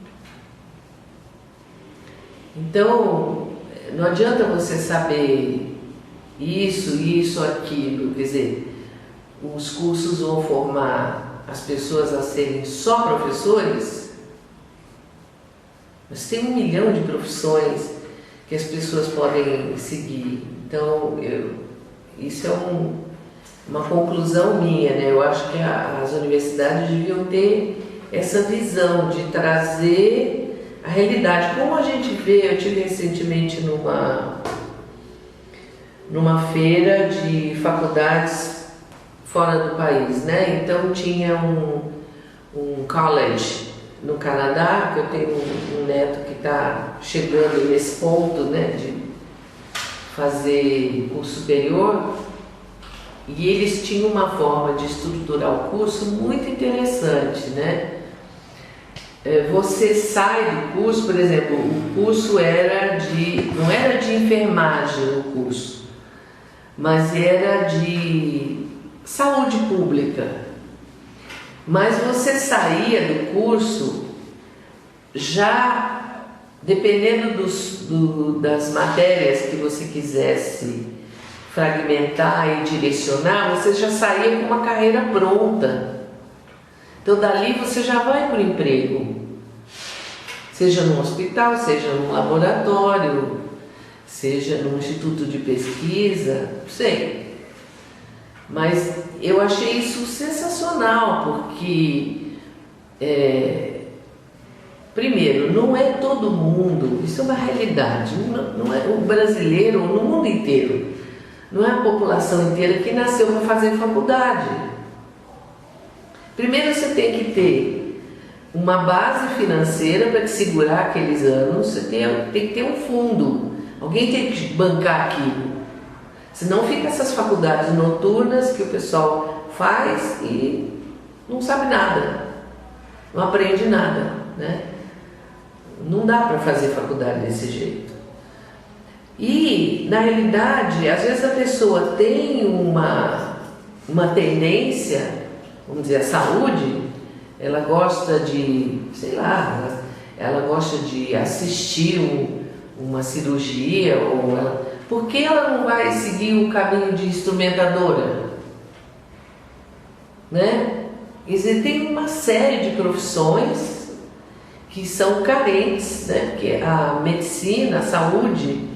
Então, não adianta você saber isso, aquilo, quer dizer, os cursos vão formar as pessoas a serem só professores, mas tem 1 milhão de profissões que as pessoas podem seguir. Então, isso é uma conclusão minha, né? Eu acho que as universidades deviam ter essa visão de trazer a realidade. Como a gente vê, eu estive recentemente numa feira de faculdades fora do país, né? Então tinha um college no Canadá, que eu tenho um neto que está chegando nesse ponto, né, de fazer curso superior, e eles tinham uma forma de estruturar o curso muito interessante, né? Você sai do curso, por exemplo, o curso não era de enfermagem o curso, mas era de saúde pública. Mas você saía do curso já, dependendo das matérias que você quisesse fragmentar e direcionar, você já saía com uma carreira pronta. Então dali você já vai para o emprego, seja num hospital, seja num laboratório, seja num instituto de pesquisa, não sei. Mas eu achei isso sensacional, porque, primeiro, não é todo mundo, isso é uma realidade, não é o brasileiro, no mundo inteiro, não é a população inteira que nasceu para fazer faculdade. Primeiro você tem que ter uma base financeira para te segurar aqueles anos, você tem que ter um fundo, alguém tem que bancar aquilo. Senão fica essas faculdades noturnas que o pessoal faz e não sabe nada, não aprende nada, né? Não dá para fazer faculdade desse jeito. E, na realidade, às vezes a pessoa tem uma tendência, vamos dizer, a saúde, ela gosta de, sei lá, ela gosta de assistir uma cirurgia, por que ela não vai seguir o caminho de instrumentadora? Né? Existem uma série de profissões que são carentes, né? Porque a medicina, a saúde,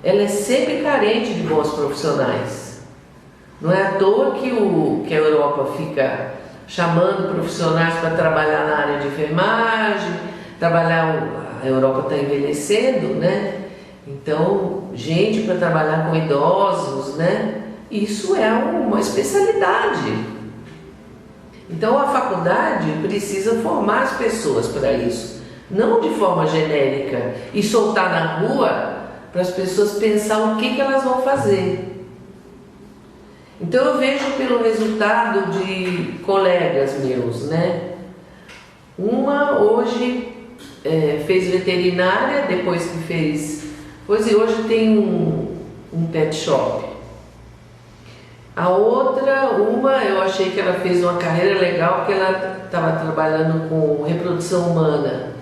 ela é sempre carente de bons profissionais. Não é à toa que a Europa fica chamando profissionais para trabalhar na área de enfermagem, a Europa está envelhecendo, né? Então, gente para trabalhar com idosos, né? Isso é uma especialidade. Então, a faculdade precisa formar as pessoas para isso, não de forma genérica e soltar na rua para as pessoas pensar o que elas vão fazer. Então eu vejo pelo resultado de colegas meus, né? Uma hoje fez veterinária, depois que fez... Pois e hoje tem um pet shop. A outra, eu achei que ela fez uma carreira legal porque ela estava trabalhando com reprodução humana.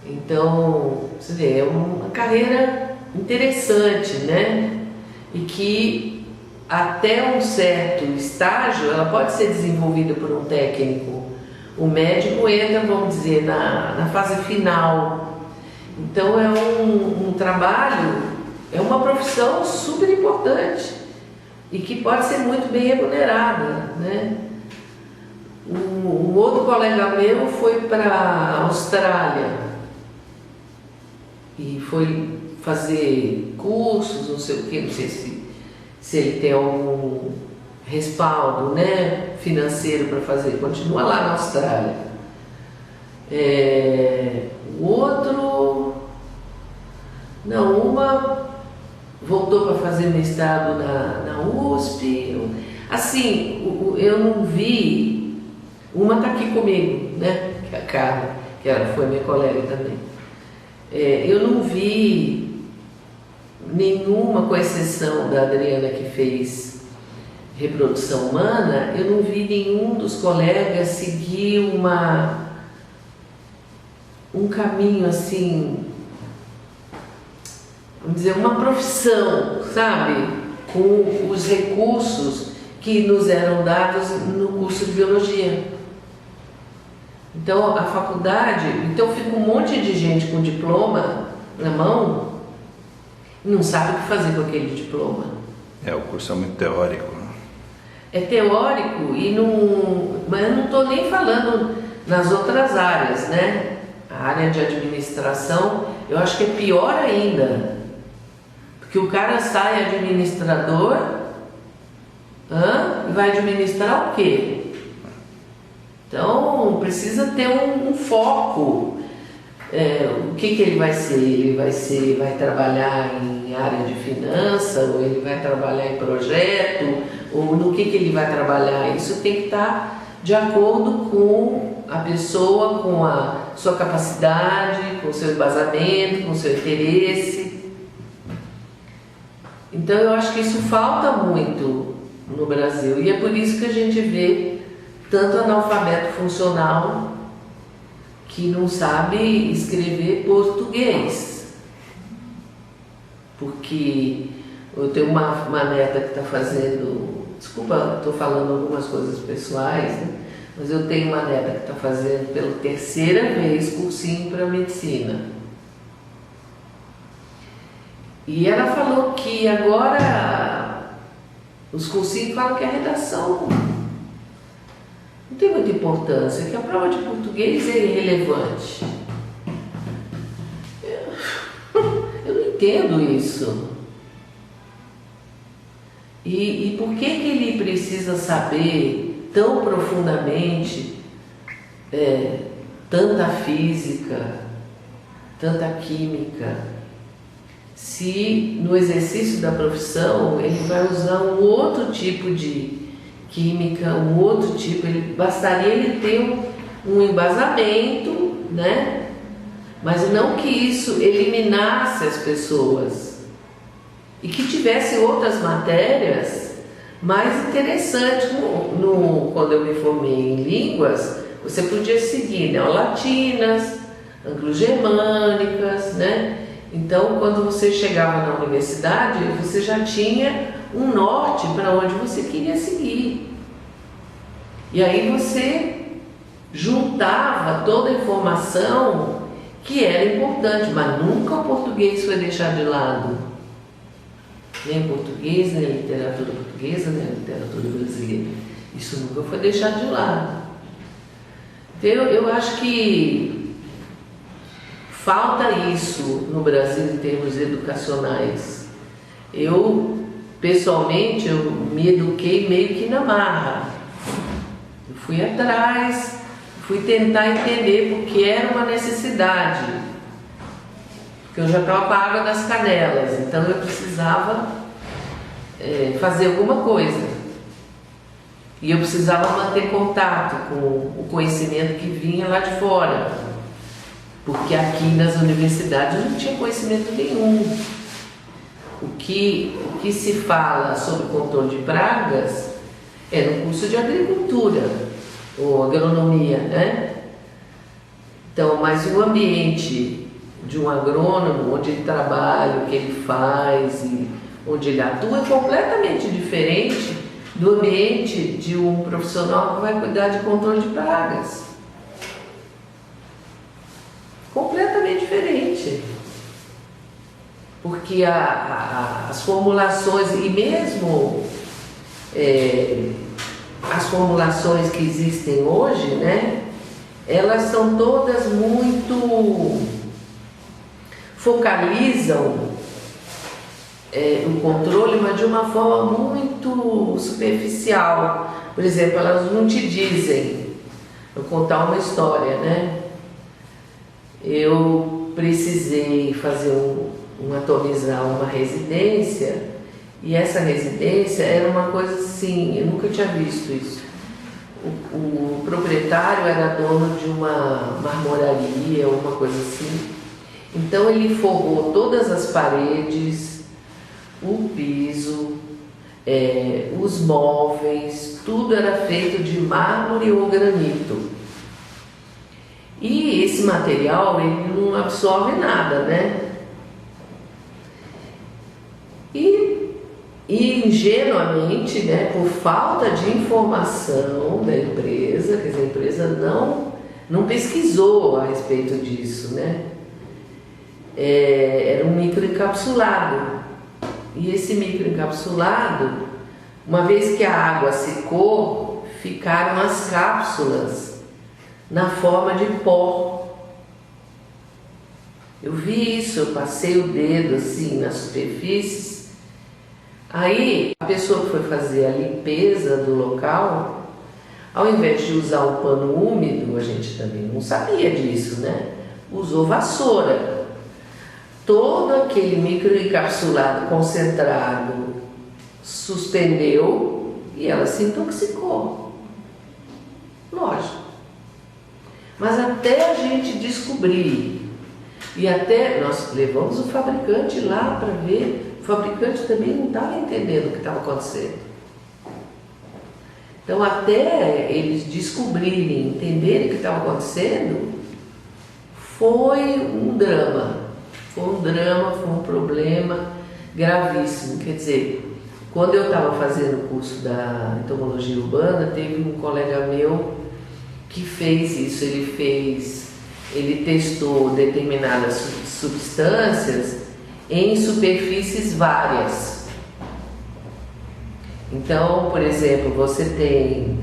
Então, você vê, é uma carreira interessante, né? E que até um certo estágio ela pode ser desenvolvida por um técnico. O médico entra, vamos dizer, na fase final. Então é um trabalho, é uma profissão super importante e que pode ser muito bem remunerada, né? Um outro colega meu foi para a Austrália e foi fazer cursos, não sei o que, não sei se ele tem algum respaldo, né, financeiro para fazer, continua lá na Austrália. O outro, não, uma voltou para fazer mestrado na USP, assim, eu não vi, uma está aqui comigo, né, que é a Carla, que ela foi minha colega também. Eu não vi nenhuma, com exceção da Adriana que fez reprodução humana, eu não vi nenhum dos colegas seguir um caminho assim, vamos dizer, uma profissão, sabe? Com os recursos que nos eram dados no curso de biologia. Então a faculdade, então fica um monte de gente com diploma na mão e não sabe o que fazer com aquele diploma.
O curso é muito teórico.
É teórico mas eu não estou nem falando nas outras áreas, né? A área de administração, eu acho que é pior ainda, porque o cara sai administrador e vai administrar o quê? Então precisa ter um foco. O que ele vai ser? Ele vai trabalhar em área de finanças, ou ele vai trabalhar em projeto, ou no que ele vai trabalhar? Isso tem que estar de acordo com a pessoa, com a sua capacidade, com o seu embasamento, com o seu interesse. Então eu acho que isso falta muito no Brasil, e é por isso que a gente vê tanto analfabeto funcional que não sabe escrever português. Porque eu tenho uma neta que está fazendo, desculpa, estou falando algumas coisas pessoais, né? Mas eu tenho uma neta que está fazendo pela terceira vez cursinho para medicina. E ela falou que agora os cursinhos falam que a redação não tem muita importância, que a prova de português é irrelevante. Eu não entendo isso. E por que ele precisa saber tão profundamente tanta física, tanta química, se no exercício da profissão ele vai usar um outro tipo de química, um outro tipo, bastaria ele ter um embasamento, né? Mas não que isso eliminasse as pessoas e que tivesse outras matérias mais interessantes. Quando eu me formei em línguas, você podia seguir neolatinas, anglo-germânicas, né? Então, quando você chegava na universidade, você já tinha um norte para onde você queria seguir. E aí você juntava toda a informação que era importante, mas nunca o português foi deixado de lado. Nem o português, nem a literatura portuguesa, nem a literatura brasileira. Isso nunca foi deixado de lado. Então, eu acho que falta isso no Brasil em termos educacionais. Eu, pessoalmente, eu me eduquei meio que na marra. Eu fui atrás, fui tentar entender porque era uma necessidade. Porque eu já estava com a água das canelas, então eu precisava fazer alguma coisa. E eu precisava manter contato com o conhecimento que vinha lá de fora. Porque aqui nas universidades eu não tinha conhecimento nenhum. O que se fala sobre controle de pragas é no curso de agricultura ou agronomia, né? Então, mas o ambiente de um agrônomo, onde ele trabalha, o que ele faz e onde ele atua é completamente diferente do ambiente de um profissional que vai cuidar de controle de pragas. Completamente diferente. Porque as formulações, e mesmo as formulações que existem hoje, né, elas são todas muito... focalizam o controle, mas de uma forma muito superficial. Por exemplo, elas não te dizem, vou contar uma história, né? Eu precisei atomizar uma residência, e essa residência era uma coisa assim, eu nunca tinha visto isso. O proprietário era dono de uma marmoraria, uma coisa assim. Então ele forrou todas as paredes, o piso, os móveis, tudo era feito de mármore ou granito. E esse material ele não absorve nada, né? E ingenuamente, né, por falta de informação da empresa, quer dizer, a empresa não pesquisou a respeito disso, né? Era um microencapsulado. E esse microencapsulado, uma vez que a água secou, ficaram as cápsulas na forma de pó. Eu vi isso, eu passei o dedo assim nas superfícies. Aí a pessoa que foi fazer a limpeza do local, ao invés de usar o pano úmido, a gente também não sabia disso, né? Usou vassoura. Todo aquele microencapsulado concentrado suspendeu e ela se intoxicou. Lógico. Mas até a gente descobrir, e até nós levamos o fabricante lá para ver, o fabricante também não estava entendendo o que estava acontecendo. Então, até eles descobrirem, entenderem o que estava acontecendo, foi um drama. Foi um problema gravíssimo. Quer dizer, quando eu estava fazendo o curso da entomologia urbana, teve um colega meu que fez isso. Ele testou determinadas substâncias em superfícies várias. Então, por exemplo, você tem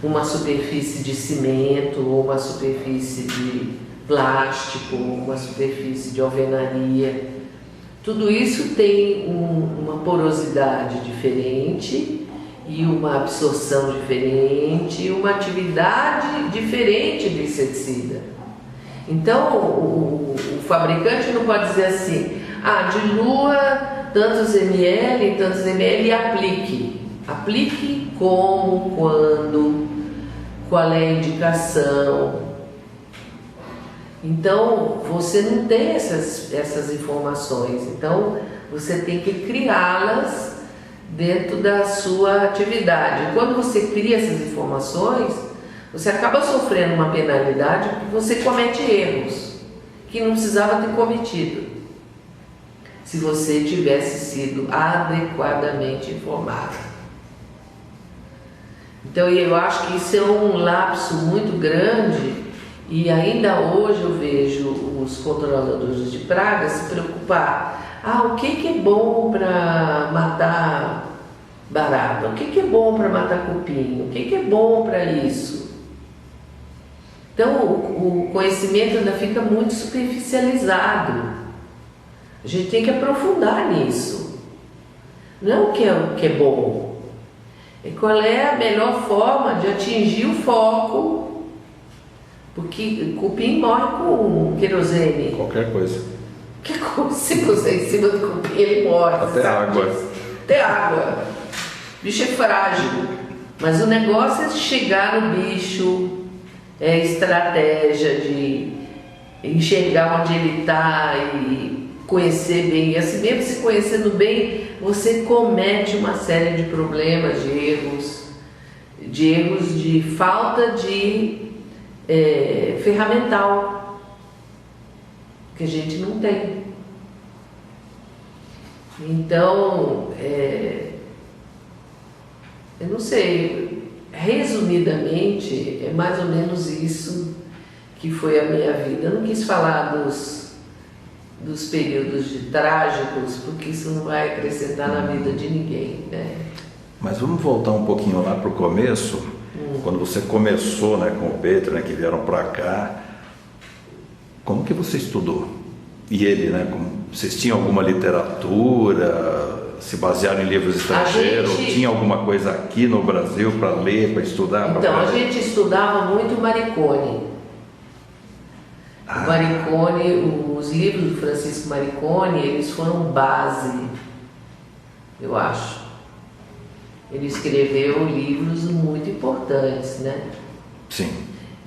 uma superfície de cimento, ou uma superfície de plástico, uma superfície de alvenaria. Tudo isso tem uma porosidade diferente e uma absorção diferente e uma atividade diferente do inseticida. Então o fabricante não pode dizer assim, dilua tantos ml e aplique. Aplique como, quando, qual é a indicação. Então, você não tem essas informações, então você tem que criá-las dentro da sua atividade. Quando você cria essas informações, você acaba sofrendo uma penalidade porque você comete erros. que não precisava ter cometido, se você tivesse sido adequadamente informado. Então eu acho que isso é um lapso muito grande, e ainda hoje eu vejo os controladores de pragas se preocupar: o que é bom para matar barata, o que é bom para matar cupim, o que é bom para isso. Então o conhecimento ainda fica muito superficializado. A gente tem que aprofundar nisso. Não é o que é bom, é qual é a melhor forma de atingir o foco, porque cupim morre com querosene.
Qualquer coisa.
Se você em cima do cupim, ele morre.
Até água.
Até água. O bicho é frágil, mas o negócio é chegar no bicho, é estratégia de enxergar onde ele está e conhecer bem. E assim mesmo se conhecendo bem, você comete uma série de problemas, de erros de falta de ferramental, que a gente não tem. Então, eu não sei, resumidamente, é mais ou menos isso que foi a minha vida. Eu não quis falar dos períodos trágicos, porque isso não vai acrescentar na vida de ninguém, né?
Mas vamos voltar um pouquinho lá para o começo, quando você começou, né, com o Pedro, né, que vieram para cá. Como que você estudou? E ele, né, vocês tinham alguma literatura? Se basearam em livros estrangeiros? Tinha alguma coisa aqui no Brasil para ler, para estudar?
Então, a gente estudava muito Maricone. Maricone, os livros do Francisco Maricone, eles foram base, eu acho. Ele escreveu livros muito importantes, né?
Sim.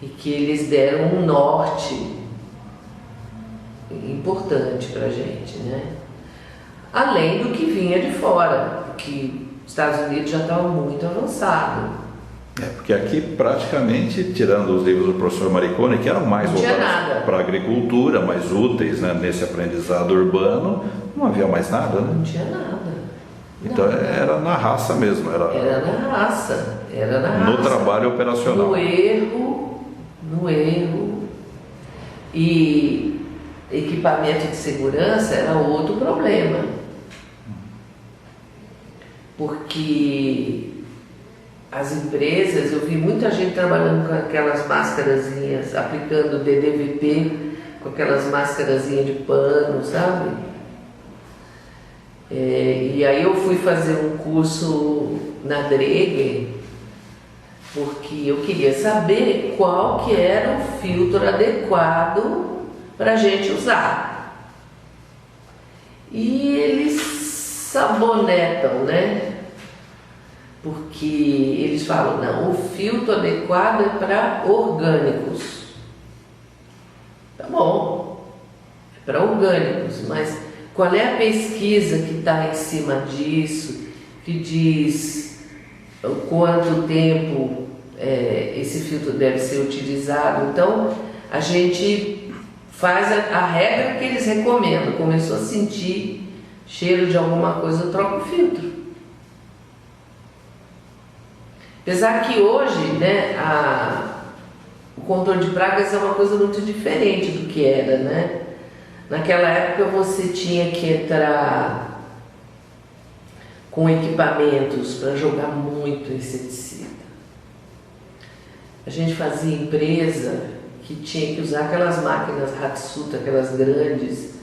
E que eles deram um norte importante para a gente, né? Além do que vinha de fora, que os Estados Unidos já estavam muito avançados.
Porque aqui praticamente, tirando os livros do professor Maricone, que eram mais voltados para a agricultura, mais úteis, né, nesse aprendizado urbano, não havia mais nada, né?
Não tinha nada.
Então era na raça mesmo.
Era na raça.
No trabalho operacional.
No erro. E equipamento de segurança era outro problema. Porque as empresas, eu vi muita gente trabalhando com aquelas máscarazinhas, aplicando DDVP, com aquelas máscarazinhas de pano, sabe? E aí eu fui fazer um curso na Dräger, porque eu queria saber qual que era o filtro adequado para a gente usar. E eles sabonetam, né? Porque eles falam, não, o filtro adequado é para orgânicos. Tá bom, é para orgânicos, mas qual é a pesquisa que está em cima disso, que diz quanto tempo esse filtro deve ser utilizado? Então, a gente faz a regra que eles recomendam. Começou a sentir cheiro de alguma coisa, troca o filtro. Apesar que hoje, né, o controle de pragas é uma coisa muito diferente do que era, né? Naquela época você tinha que entrar com equipamentos para jogar muito inseticida. A gente fazia empresa que tinha que usar aquelas máquinas Hatsuta, aquelas grandes,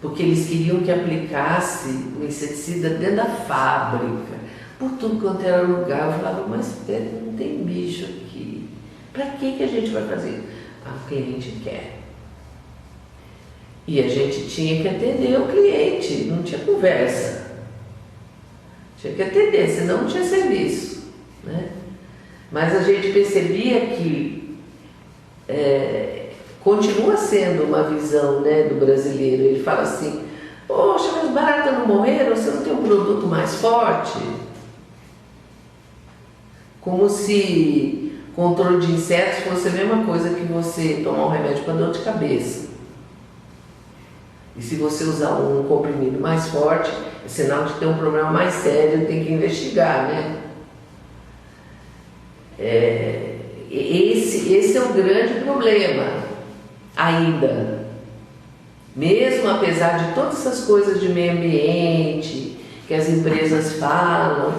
porque eles queriam que aplicasse o inseticida dentro da fábrica, por tudo quanto era lugar. Eu falava, mas não tem bicho aqui, para que a gente vai fazer? O cliente quer. E a gente tinha que atender o cliente, não tinha conversa. Tinha que atender, senão não tinha serviço, né? Mas a gente percebia que continua sendo uma visão, né, do brasileiro. Ele fala assim, poxa, mas baratas não morreram, você não tem um produto mais forte? Como se controle de insetos fosse a mesma coisa que você tomar um remédio para dor de cabeça. E se você usar um comprimido mais forte, é sinal de que tem um problema mais sério, tem que investigar, né? Esse é o grande problema ainda. Mesmo apesar de todas essas coisas de meio ambiente que as empresas falam,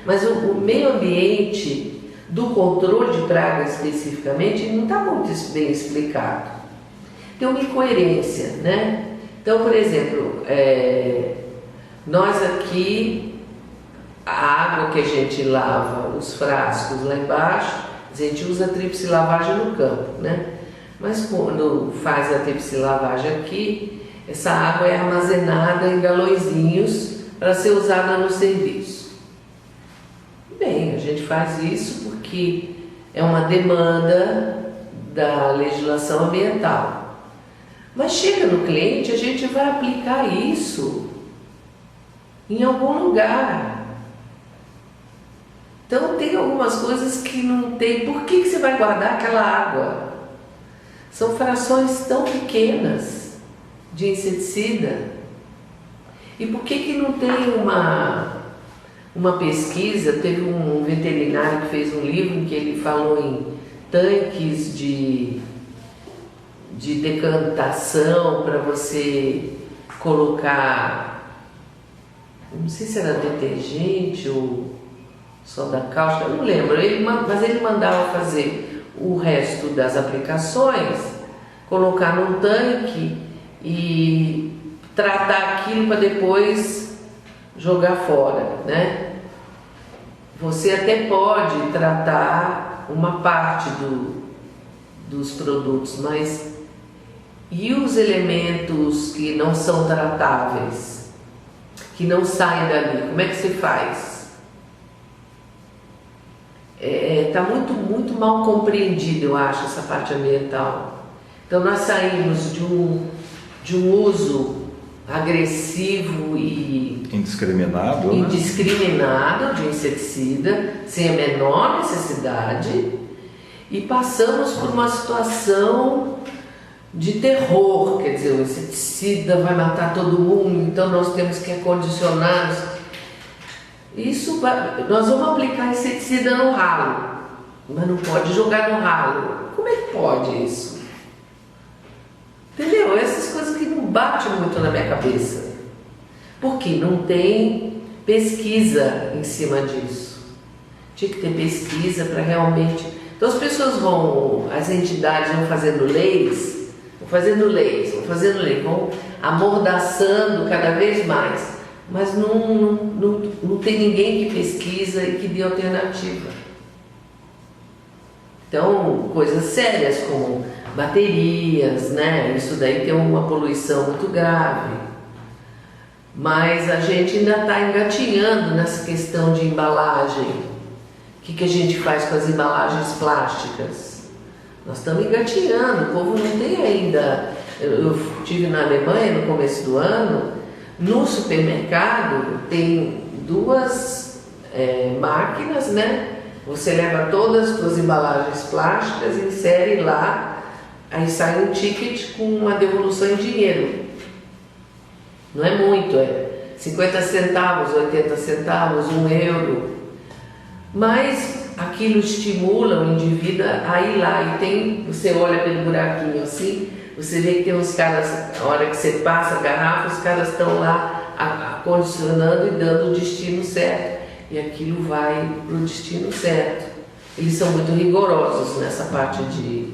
mas o meio ambiente do controle de pragas especificamente não está muito bem explicado. Tem uma incoerência, né? Então, por exemplo, nós aqui, a água que a gente lava os frascos lá embaixo, a gente usa a tríplice lavagem no campo, né? Mas quando faz a tríplice lavagem aqui, essa água é armazenada em galõezinhos para ser usada no serviço. Bem, a gente faz isso porque é uma demanda da legislação ambiental. Mas chega no cliente, a gente vai aplicar isso em algum lugar. Então tem algumas coisas que não tem. Por que você vai guardar aquela água? São frações tão pequenas de inseticida. E por que não tem uma pesquisa? Teve um veterinário que fez um livro em que ele falou em tanques de decantação para você colocar, não sei se era detergente ou soda cáustica, eu não lembro, mas ele mandava fazer o resto das aplicações, colocar num tanque e tratar aquilo para depois jogar fora, né? Você até pode tratar uma parte dos produtos, mas e os elementos que não são tratáveis, que não saem dali, como é que se faz? Está muito mal compreendido, eu acho, essa parte ambiental. Então nós saímos de um uso agressivo e
indiscriminado
de inseticida, sem a menor necessidade, e passamos por uma situação de terror, quer dizer, o inseticida vai matar todo mundo, então nós temos que acondicionar. Nós vamos aplicar inseticida no ralo, mas não pode jogar no ralo. Como é que pode isso? Entendeu? Essas coisas que não batem muito na minha cabeça. Porque não tem pesquisa em cima disso. Tinha que ter pesquisa para realmente... Então as pessoas as entidades vão fazendo leis, vão amordaçando cada vez mais. Mas não tem ninguém que pesquisa e que dê alternativa. Então, coisas sérias como baterias, né? Isso daí tem uma poluição muito grave. Mas a gente ainda está engatinhando nessa questão de embalagem. O que a gente faz com as embalagens plásticas? Nós estamos engatinhando, o povo não tem ainda... Eu estive na Alemanha no começo do ano. No supermercado tem duas máquinas, né? Você leva todas as suas embalagens plásticas, insere lá, aí sai um ticket com uma devolução em dinheiro. Não é muito, 50 centavos, 80 centavos, €1. Mas aquilo estimula o indivíduo a ir lá e você olha pelo buraquinho assim, você vê que tem uns caras, a hora que você passa a garrafa, os caras estão lá acondicionando e dando o destino certo. E aquilo vai para o destino certo. Eles são muito rigorosos nessa parte de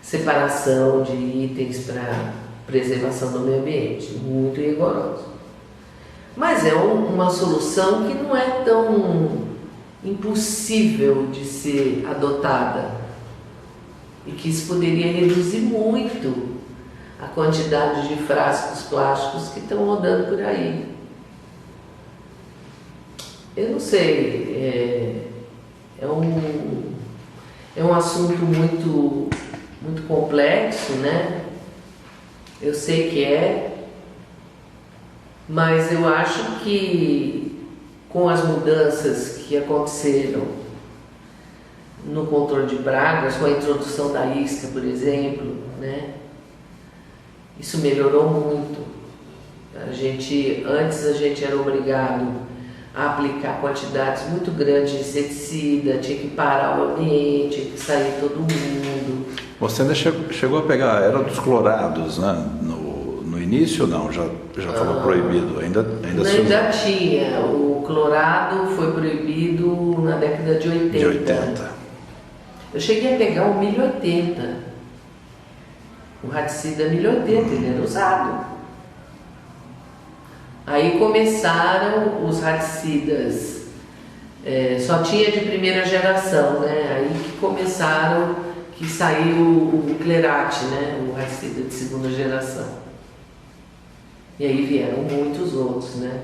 separação de itens para preservação do meio ambiente. Muito rigorosos. Mas é uma solução que não é tão impossível de ser adotada. E que isso poderia reduzir muito a quantidade de frascos plásticos que estão rodando por aí. Eu não sei, é um assunto muito complexo, né? Eu sei que mas eu acho que com as mudanças que aconteceram no controle de pragas, com a introdução da isca, por exemplo, né? Isso melhorou muito. Antes a gente era obrigado a aplicar quantidades muito grandes de inseticida, tinha que parar o ambiente, tinha que sair todo mundo.
Você ainda chegou a pegar a era dos clorados, né? No início não, já estava proibido, ainda
tinha. O clorado foi proibido na década de 80.
De 80.
Eu cheguei a pegar o 1080. O raticida 1080, ele era usado. Aí começaram os raticidas, só tinha de primeira geração, né? Aí que saiu o Clerate, né? O raticida de segunda geração. E aí vieram muitos outros, né?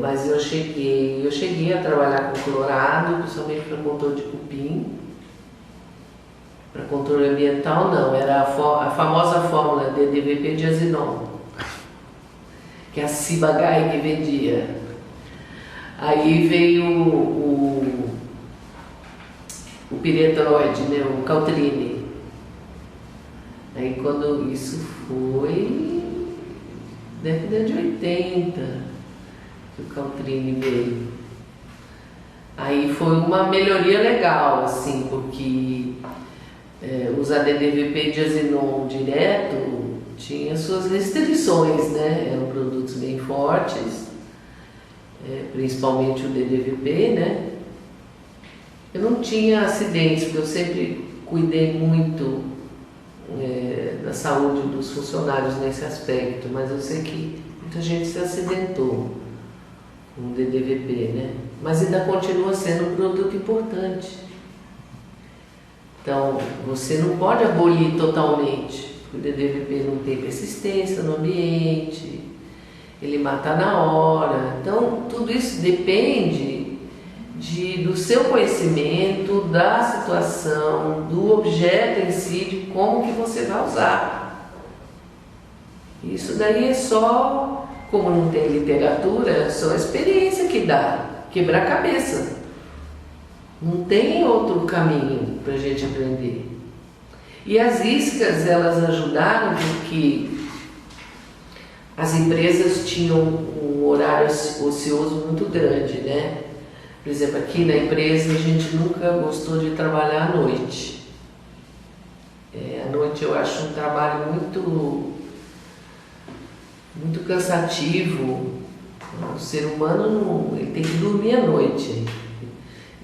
Mas eu cheguei a trabalhar com clorado, principalmente para controle de cupim. Para controle ambiental não, era a famosa fórmula DDVP de azinon, que é a Ciba-Gai que vendia. Aí veio o piretroide, né, o Caltrine. Aí quando isso foi década de 80 que o Caltrine veio. Aí foi uma melhoria legal, assim, porque usar DDVP de azinon direto tinha suas restrições, né? Eram produtos bem fortes, principalmente o DDVP, né? Eu não tinha acidentes, porque eu sempre cuidei muito da saúde dos funcionários nesse aspecto, mas eu sei que muita gente se acidentou com o DDVP, né? Mas ainda continua sendo um produto importante. Então, você não pode abolir totalmente, porque o DDVP não tem persistência no ambiente, ele mata na hora. Então, tudo isso depende do seu conhecimento, da situação, do objeto em si, de como que você vai usar. Isso daí é só, como não tem literatura, é só a experiência que dá, quebrar a cabeça. Não tem outro caminho para a gente aprender. E as iscas, elas ajudaram porque as empresas tinham um horário ocioso muito grande, né? Por exemplo, aqui na empresa a gente nunca gostou de trabalhar à noite. À noite eu acho um trabalho muito cansativo. O ser humano ele tem que dormir à noite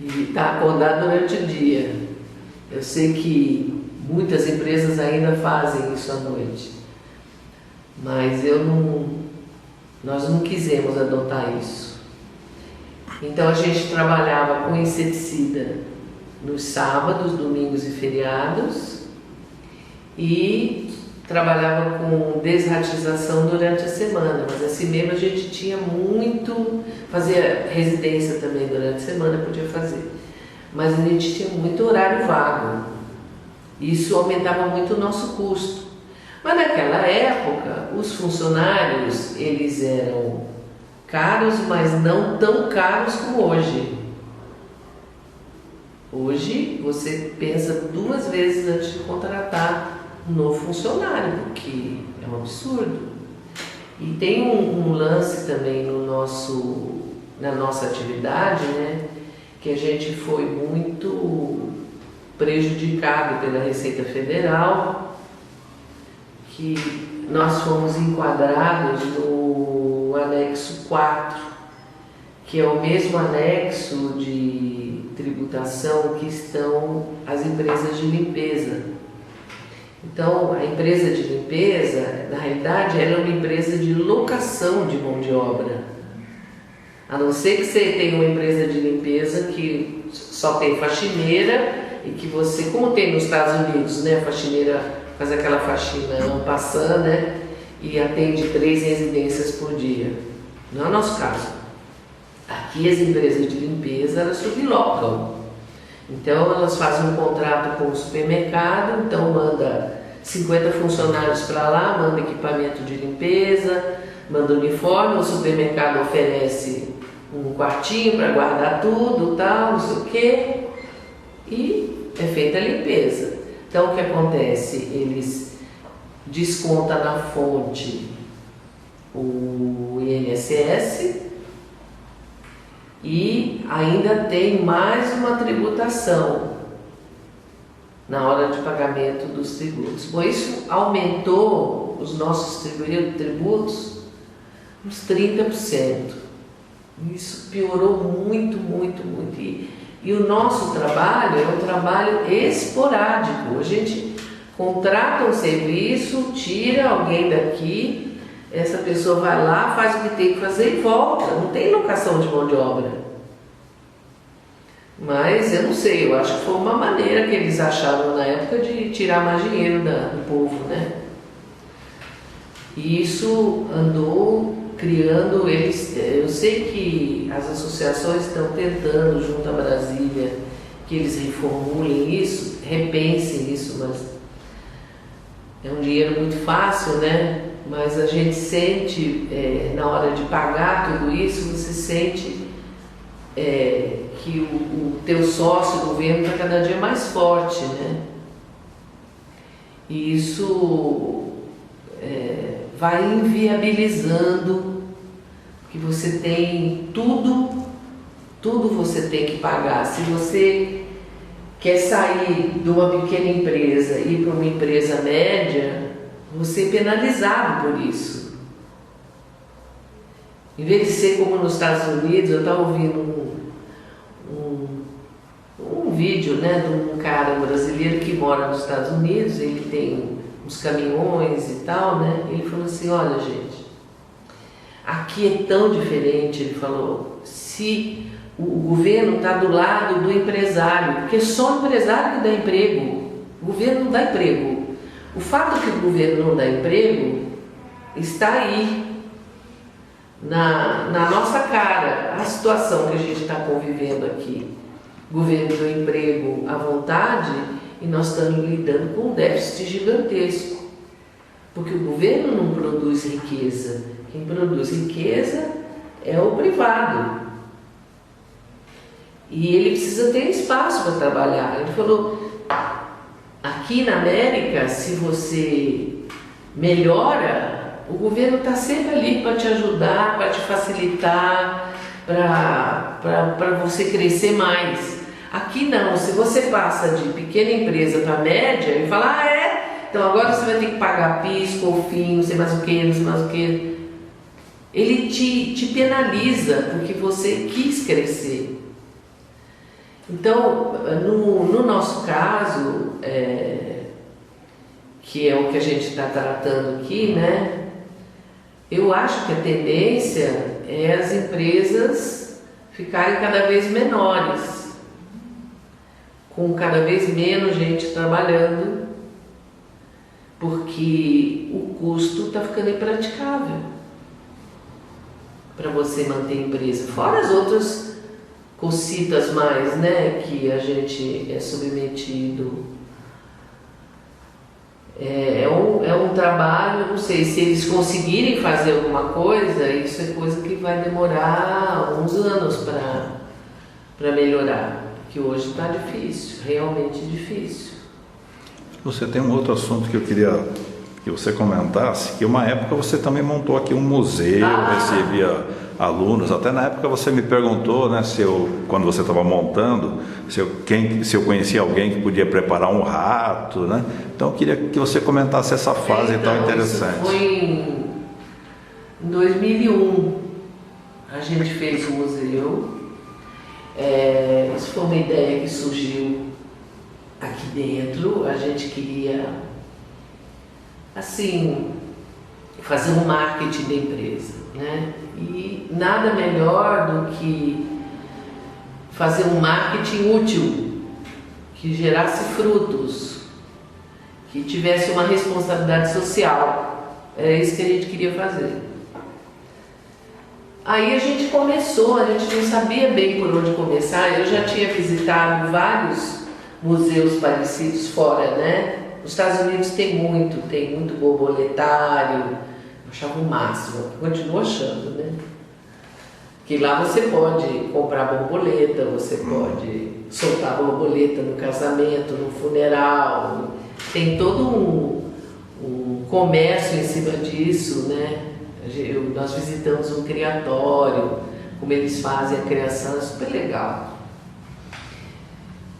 e estar acordado durante o dia. Eu sei que muitas empresas ainda fazem isso à noite, mas nós não quisemos adotar isso. Então a gente trabalhava com inseticida nos sábados, domingos e feriados e trabalhava com desratização durante a semana, mas assim mesmo a gente tinha fazia residência também durante a semana, podia fazer, mas a gente tinha muito horário vago, isso aumentava muito o nosso custo. Mas naquela época, os funcionários, eles eram caros, mas não tão caros como hoje. Hoje, você pensa 2 vezes antes de contratar um novo funcionário, porque é um absurdo. E tem um lance também na nossa atividade, né, que a gente foi muito prejudicado pela Receita Federal, que nós fomos enquadrados no anexo 4, que é o mesmo anexo de tributação que estão as empresas de limpeza. Então, a empresa de limpeza, na realidade, ela é uma empresa de locação de mão de obra. A não ser que você tenha uma empresa de limpeza que só tem faxineira e que você, como tem nos Estados Unidos, né, a faxineira faz aquela faxina não passando, né, e atende 3 residências por dia. Não é o nosso caso. Aqui as empresas de limpeza, elas sublocam. Então elas fazem um contrato com o supermercado, então manda 50 funcionários para lá, manda equipamento de limpeza, manda uniforme, o supermercado oferece um quartinho para guardar tudo, tal, não sei o quê, e é feita a limpeza. Então o que acontece? Eles desconta na fonte o INSS e ainda tem mais uma tributação na hora de pagamento dos tributos. Bom, isso aumentou os nossos tributos uns 30%. Isso piorou muito, muito, muito. E o nosso trabalho é um trabalho esporádico. A gente contrata um serviço, tira alguém daqui, essa pessoa vai lá, faz o que tem que fazer e volta. Não tem locação de mão de obra. Mas eu não sei, eu acho que foi uma maneira que eles achavam na época de tirar mais dinheiro do povo, né? E isso andou criando eles. Eu sei que as associações estão tentando, junto à Brasília, que eles reformulem isso, repensem isso, mas é um dinheiro muito fácil, né? Mas a gente sente, na hora de pagar tudo isso, você sente que o teu sócio, o governo, está cada dia mais forte, né? E isso vai inviabilizando, que você tem tudo você tem que pagar. Se você quer sair de uma pequena empresa e ir para uma empresa média, você é penalizado por isso. Em vez de ser como nos Estados Unidos, eu estava ouvindo um vídeo, né, de um cara brasileiro que mora nos Estados Unidos, ele tem uns caminhões e tal, né? Ele falou assim, olha gente, aqui é tão diferente, ele falou, se o governo está do lado do empresário, porque só o empresário que dá emprego, o governo não dá emprego. O fato que o governo não dá emprego está aí, na nossa cara, a situação que a gente está convivendo aqui. O governo deu emprego à vontade e nós estamos lidando com um déficit gigantesco, porque o governo não produz riqueza, quem produz riqueza é o privado. E ele precisa ter espaço para trabalhar. Ele falou, aqui na América, se você melhora, o governo está sempre ali para te ajudar, para te facilitar, para você crescer mais. Aqui não, se você passa de pequena empresa para média e fala, então agora você vai ter que pagar PIS, COFINS, não sei mais o que, não sei mais o que. Ele te penaliza porque você quis crescer. Então, no nosso caso, que é o que a gente está tratando aqui, né? Eu acho que a tendência é as empresas ficarem cada vez menores, com cada vez menos gente trabalhando, porque o custo está ficando impraticável para você manter a empresa. Fora as outras cocitas mais, né, que a gente é submetido. É um trabalho, não sei, se eles conseguirem fazer alguma coisa, isso é coisa que vai demorar uns anos para melhorar, porque hoje está difícil, realmente difícil.
Você tem um outro assunto que eu queria que você comentasse, que uma época você também montou aqui um museu, recebia alunos, até na época você me perguntou, né, quando você estava montando, se eu conhecia alguém que podia preparar um rato, né? Então eu queria que você comentasse essa fase tão interessante.
Isso foi em 2001, a gente fez o museu, isso foi uma ideia que surgiu aqui dentro, a gente queria, assim, fazer um marketing da empresa, né? E nada melhor do que fazer um marketing útil, que gerasse frutos, que tivesse uma responsabilidade social. É isso que a gente queria fazer. Aí a gente começou, a gente não sabia bem por onde começar. Eu já tinha visitado vários museus parecidos fora, né? Nos Estados Unidos tem muito borboletário. Eu achava o máximo, continuo achando, né? Que lá você pode comprar borboleta, você pode soltar borboleta no casamento, no funeral. Tem todo um comércio em cima disso, né? Nós visitamos um criatório, como eles fazem a criação, é super legal.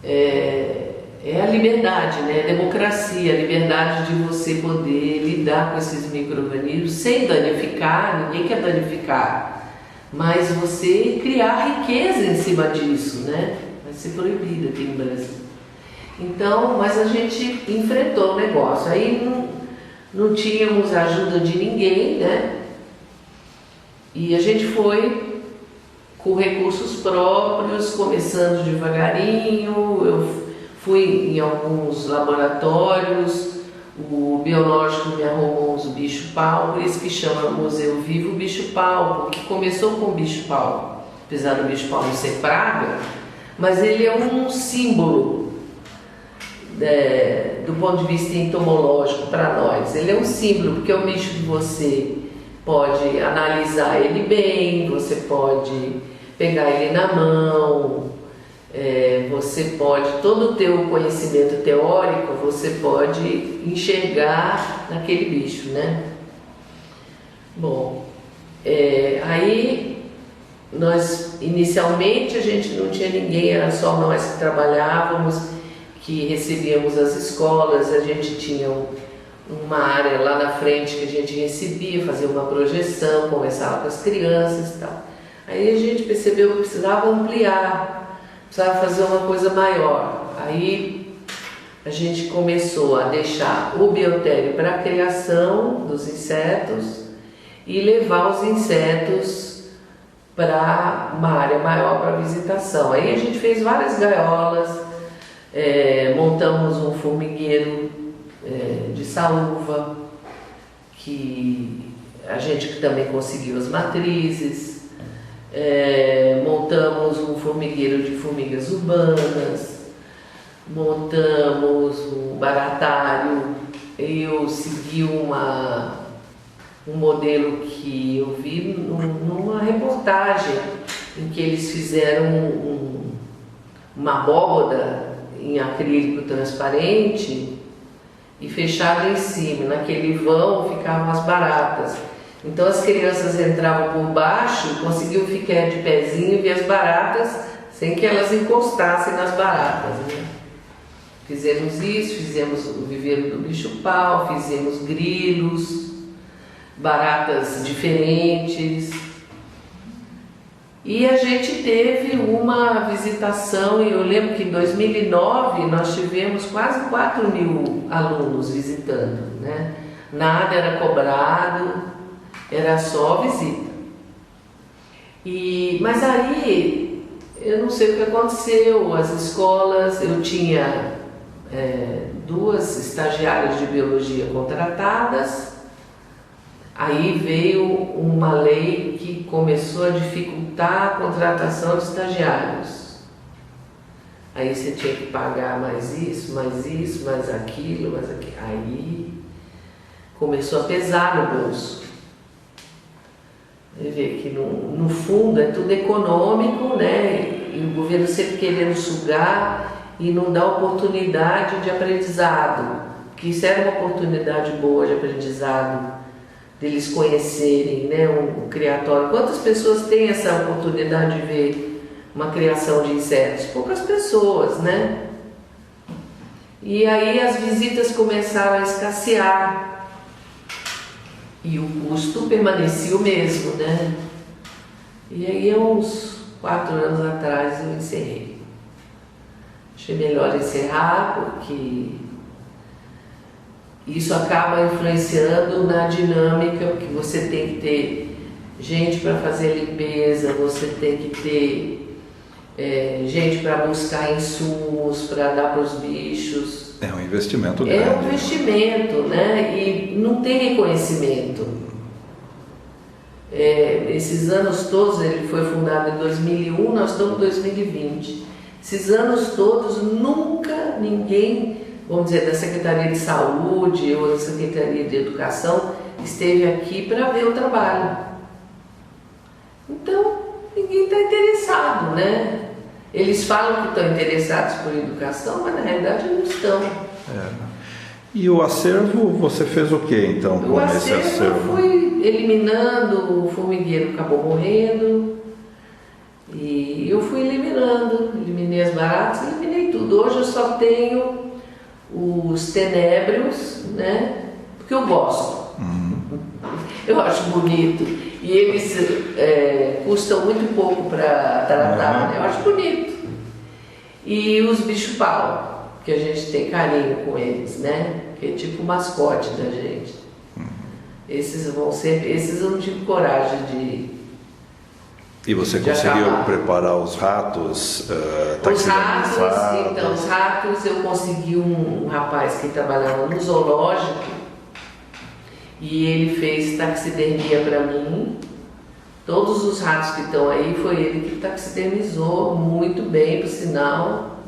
É a liberdade, né? A democracia, a liberdade de você poder lidar com esses micro-organismos sem danificar, ninguém quer danificar, mas você criar riqueza em cima disso, né? Vai ser proibido aqui no Brasil. Então, mas a gente enfrentou o negócio, aí não tínhamos ajuda de ninguém, né? E a gente foi com recursos próprios, começando devagarinho. Eu fui em alguns laboratórios, o biológico me arrumou uns bicho-pau, por isso que chama Museu Vivo Bicho-Pau, porque começou com o bicho-pau, apesar do bicho-pau não ser praga, mas ele é um símbolo do ponto de vista entomológico para nós. Ele é um símbolo, porque é um bicho que você pode analisar ele bem, você pode pegar ele na mão, você pode, todo o teu conhecimento teórico, você pode enxergar naquele bicho, né? Bom, aí inicialmente a gente não tinha ninguém, era só nós que trabalhávamos, que recebíamos as escolas, a gente tinha uma área lá na frente que a gente recebia, fazia uma projeção, conversava com as crianças e tal. Aí a gente percebeu que precisava ampliar, precisava fazer uma coisa maior. Aí a gente começou a deixar o biotério para a criação dos insetos e levar os insetos para uma área maior para visitação. Aí a gente fez várias gaiolas, montamos um formigueiro de saúva, que a gente também conseguiu as matrizes. Montamos um formigueiro de formigas urbanas, montamos um baratário. Eu segui um modelo que eu vi numa reportagem em que eles fizeram uma abóboda em acrílico transparente e fechada em cima. Naquele vão ficavam as baratas. Então as crianças entravam por baixo, conseguiam ficar de pezinho e ver as baratas sem que elas encostassem nas baratas, né? Fizemos isso, fizemos o viveiro do bicho-pau, fizemos grilos, baratas diferentes. E a gente teve uma visitação, e eu lembro que em 2009 nós tivemos quase 4.000 alunos visitando, né? Nada era cobrado, era só visita. Mas aí, eu não sei o que aconteceu, as escolas, eu tinha 2 estagiárias de biologia contratadas, aí veio uma lei que começou a dificultar a contratação de estagiários. Aí você tinha que pagar mais isso, mais aquilo, mais aquilo. Aí começou a pesar no bolso. Você vê que no fundo é tudo econômico, né? E o governo sempre querendo sugar e não dá oportunidade de aprendizado, que isso era uma oportunidade boa de aprendizado, deles conhecerem, né, um criatório. Quantas pessoas têm essa oportunidade de ver uma criação de insetos? Poucas pessoas, né? E aí as visitas começaram a escassear. E o custo permanecia o mesmo, né? E aí, há uns 4 anos atrás, eu encerrei. Achei melhor encerrar, porque isso acaba influenciando na dinâmica, porque você tem que ter gente para fazer a limpeza, você tem que ter gente para buscar insumos, para dar para os bichos.
É um investimento grande.
É um investimento, né? E não tem reconhecimento. Esses anos todos, ele foi fundado em 2001, nós estamos em 2020. Esses anos todos, nunca ninguém, vamos dizer, da Secretaria de Saúde ou da Secretaria de Educação esteve aqui para ver o trabalho. Então, ninguém está interessado, né? Eles falam que estão interessados por educação, mas na realidade não estão.
E o acervo, você fez o que então com esse acervo?
Eu fui eliminando, o formigueiro acabou morrendo e eu fui eliminando, eliminei as baratas, eliminei tudo. Hoje eu só tenho os tenébrios, né? Porque eu gosto. Eu acho bonito e eles custam muito pouco para tratar, né? Eu acho bonito. E os bicho-pau, que a gente tem carinho com eles, né? Que é tipo o mascote da gente. Esses eu não tive coragem de.
E você conseguiu preparar os ratos?
Os ratos, então, os ratos eu consegui um rapaz que trabalhava no zoológico e ele fez taxidermia para mim. Todos os ratos que estão aí foi ele que taxidermizou muito bem, por sinal.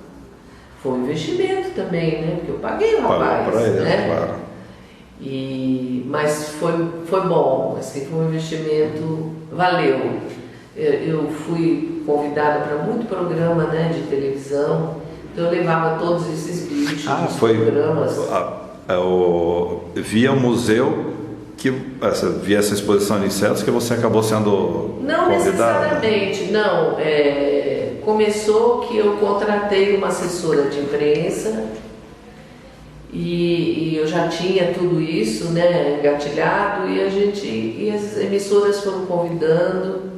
Foi um investimento também, né? Porque eu paguei o rapaz,
para ele,
né?
Claro.
Mas foi bom, assim, foi um investimento, valeu. Eu fui convidada para muito programa, né, de televisão, então eu levava todos esses bichos nos programas.
Via o museu, via essa exposição de insetos que você acabou sendo
Não
convidada?
Necessariamente, não. Começou que eu contratei uma assessora de imprensa e eu já tinha tudo isso, né, engatilhado, e as emissoras foram convidando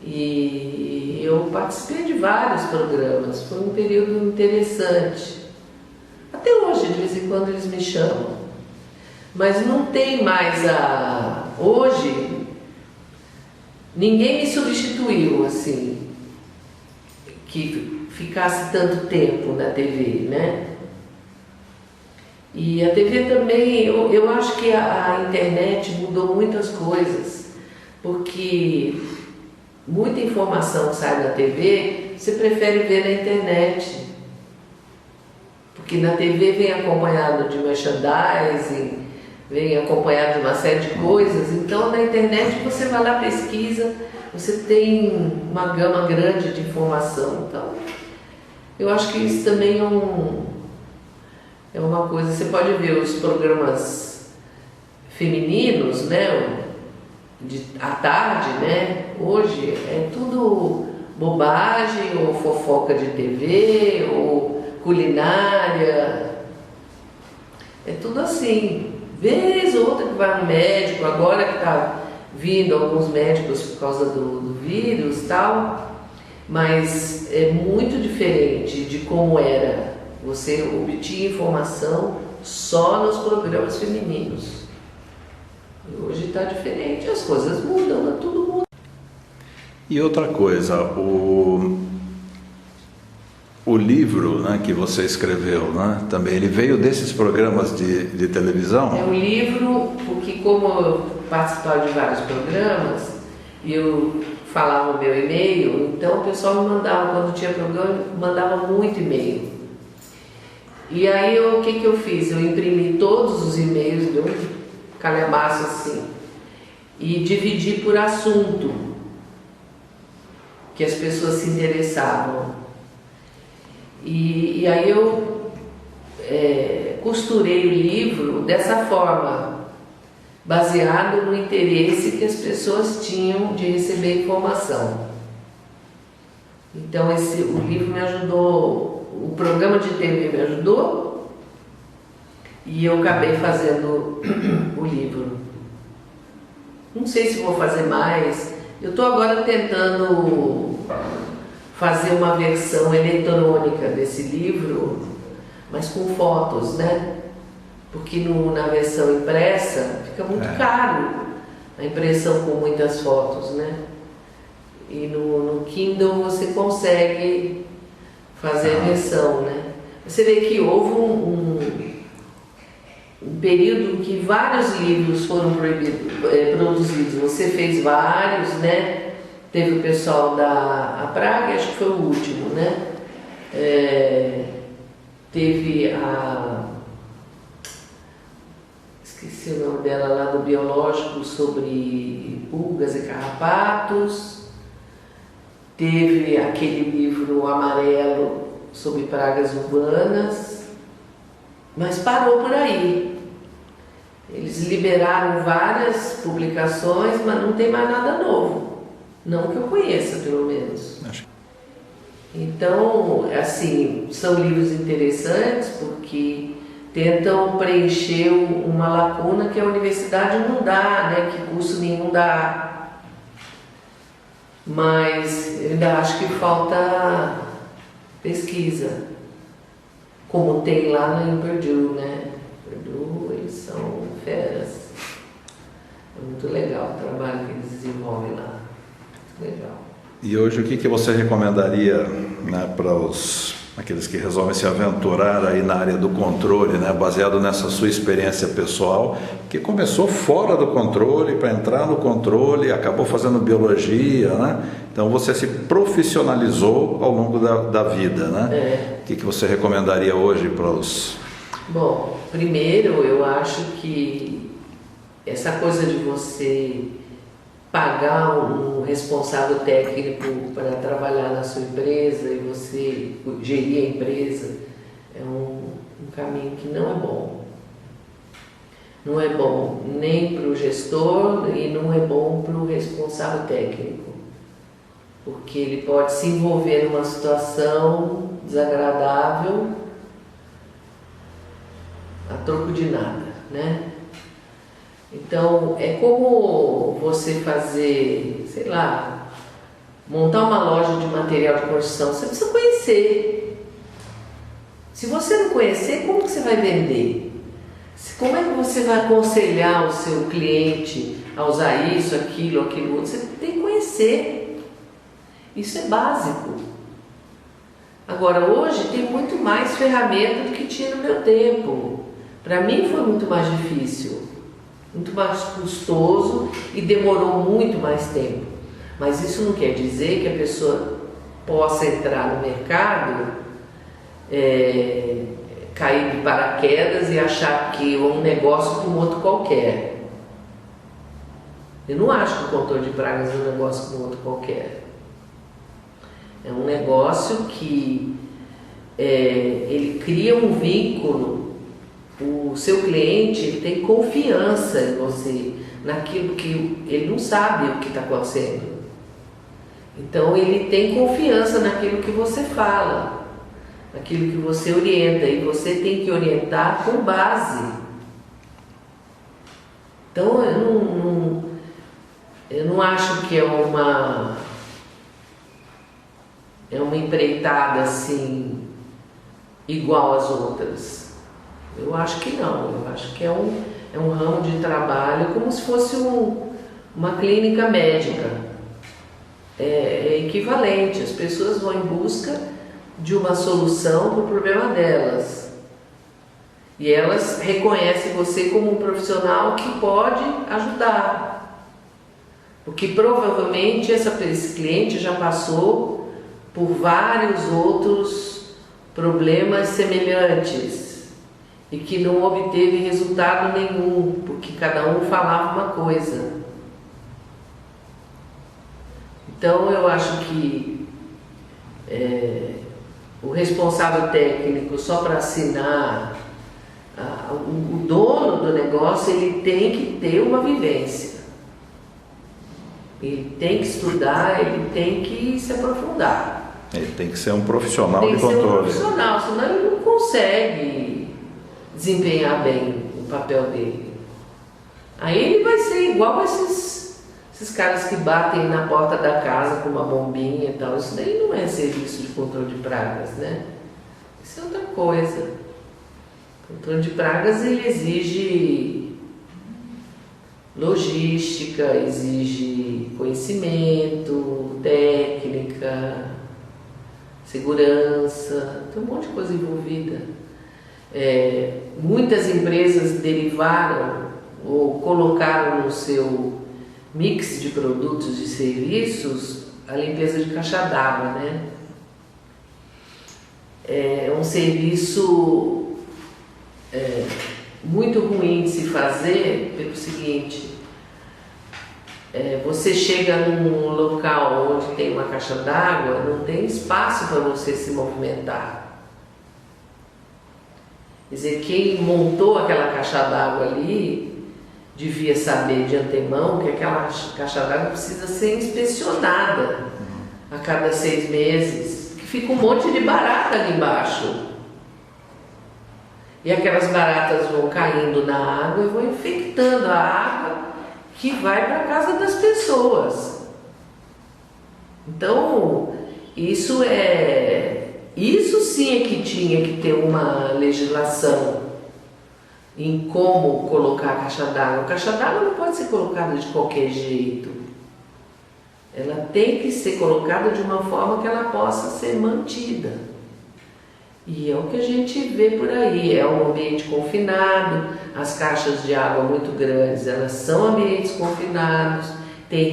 e eu participei de vários programas. Foi um período interessante. Até hoje, de vez em quando, eles me chamam. Mas não tem mais hoje, ninguém me substituiu, assim, que ficasse tanto tempo na TV, né? E a TV também, eu acho que a internet mudou muitas coisas, porque muita informação que sai da TV, você prefere ver na internet. Porque na TV vem acompanhado de merchandising, vem acompanhado de uma série de coisas, então na internet você vai lá, pesquisa, você tem uma gama grande de informação. Então, eu acho que isso também é uma coisa, você pode ver os programas femininos, né, à tarde, né, hoje é tudo bobagem, ou fofoca de TV, ou culinária, é tudo assim. Vez ou outra que vai no médico, agora que está vindo alguns médicos por causa do vírus e tal, mas é muito diferente de como era. Você obtinha informação só nos programas femininos. E hoje está diferente, as coisas mudam, né? Tudo muda.
E outra coisa, o livro, né, que você escreveu, né, também ele veio desses programas de televisão?
É um livro, porque como eu participava de vários programas, e eu falava o meu e-mail, então o pessoal me mandava, quando tinha programa, mandava muito e-mail. E aí o que eu fiz? Eu imprimi todos os e-mails de um calhamaço assim, e dividi por assunto, que as pessoas se interessavam. E aí eu costurei o livro dessa forma, baseado no interesse que as pessoas tinham de receber informação. Então o livro me ajudou, o programa de TV me ajudou, e eu acabei fazendo o livro. Não sei se vou fazer mais, eu estou agora tentando fazer uma versão eletrônica desse livro, mas com fotos, né? Porque na versão impressa fica muito caro a impressão com muitas fotos, né? E no Kindle você consegue fazer a versão, né? Você vê que houve um período em que vários livros foram produzidos. Você fez vários, né? Teve o pessoal da Praga, acho que foi o último, né? Teve esqueci o nome dela lá do biológico, sobre pulgas e carrapatos. Teve aquele livro amarelo sobre pragas urbanas. Mas parou por aí. Eles liberaram várias publicações, mas não tem mais nada novo. Não que eu conheça, pelo menos. Então, assim, são livros interessantes porque tentam preencher uma lacuna que a universidade não dá, né? Que curso nenhum dá. Mas eu ainda acho que falta pesquisa, como tem lá em Purdue, né? Purdue, eles são feras. É muito legal o trabalho que eles desenvolvem lá. Muito legal.
E hoje o que você recomendaria, né, para aqueles que resolvem se aventurar aí na área do controle, né, baseado nessa sua experiência pessoal, que começou fora do controle para entrar no controle, acabou fazendo biologia, né? Então você se profissionalizou ao longo da vida, né? O que você recomendaria hoje para os...
Bom, primeiro eu acho que essa coisa de você pagar um responsável técnico para trabalhar na sua empresa e você gerir a empresa é um caminho que não é bom. Não é bom nem para o gestor e não é bom para o responsável técnico, porque ele pode se envolver numa situação desagradável a troco de nada, né? Então, é como você fazer, sei lá, montar uma loja de material de construção. Você precisa conhecer. Se você não conhecer, como que você vai vender? Como é que você vai aconselhar o seu cliente a usar isso, aquilo outro? Você tem que conhecer. Isso é básico. Agora, hoje tem muito mais ferramenta do que tinha no meu tempo. Para mim foi muito mais difícil, muito mais custoso e demorou muito mais tempo. Mas isso não quer dizer que a pessoa possa entrar no mercado, cair de paraquedas e achar que é um negócio como outro qualquer. Eu não acho que o controle de pragas é um negócio como outro qualquer. É um negócio que ele cria um vínculo. O seu cliente ele tem confiança em você, naquilo que ele não sabe o que está acontecendo. Então ele tem confiança naquilo que você fala, naquilo que você orienta, e você tem que orientar com base. Então eu não acho que é uma empreitada assim igual às outras. Eu acho que não, eu acho que é um ramo de trabalho como se fosse uma clínica médica. É equivalente, as pessoas vão em busca de uma solução para o problema delas. E elas reconhecem você como um profissional que pode ajudar. Porque provavelmente esse cliente já passou por vários outros problemas semelhantes e que não obteve resultado nenhum, porque cada um falava uma coisa. Então eu acho que o responsável técnico só para assinar, o dono do negócio, ele tem que ter uma vivência. Ele tem que estudar, ele tem que se aprofundar.
Ele tem que ser um profissional de controle.
Tem que ser um profissional, senão ele não consegue desempenhar bem o papel dele. Aí ele vai ser igual esses caras que batem na porta da casa com uma bombinha e tal. Isso daí não é serviço de controle de pragas, né? Isso é outra coisa. O controle de pragas ele exige logística, exige conhecimento, técnica, segurança, tem um monte de coisa envolvida. Muitas empresas derivaram ou colocaram no seu mix de produtos e serviços a limpeza de caixa d'água, né? É um serviço muito ruim de se fazer pelo seguinte: você chega num local onde tem uma caixa d'água, não tem espaço para você se movimentar. Quer dizer, quem montou aquela caixa d'água ali devia saber de antemão que aquela caixa d'água precisa ser inspecionada a cada 6 meses, que fica um monte de barata ali embaixo. E aquelas baratas vão caindo na água e vão infectando a água que vai para a casa das pessoas. Então, isso sim é que tinha que ter uma legislação em como colocar a caixa d'água. A caixa d'água não pode ser colocada de qualquer jeito. Ela tem que ser colocada de uma forma que ela possa ser mantida. E é o que a gente vê por aí, é um ambiente confinado, as caixas de água muito grandes, elas são ambientes confinados, tem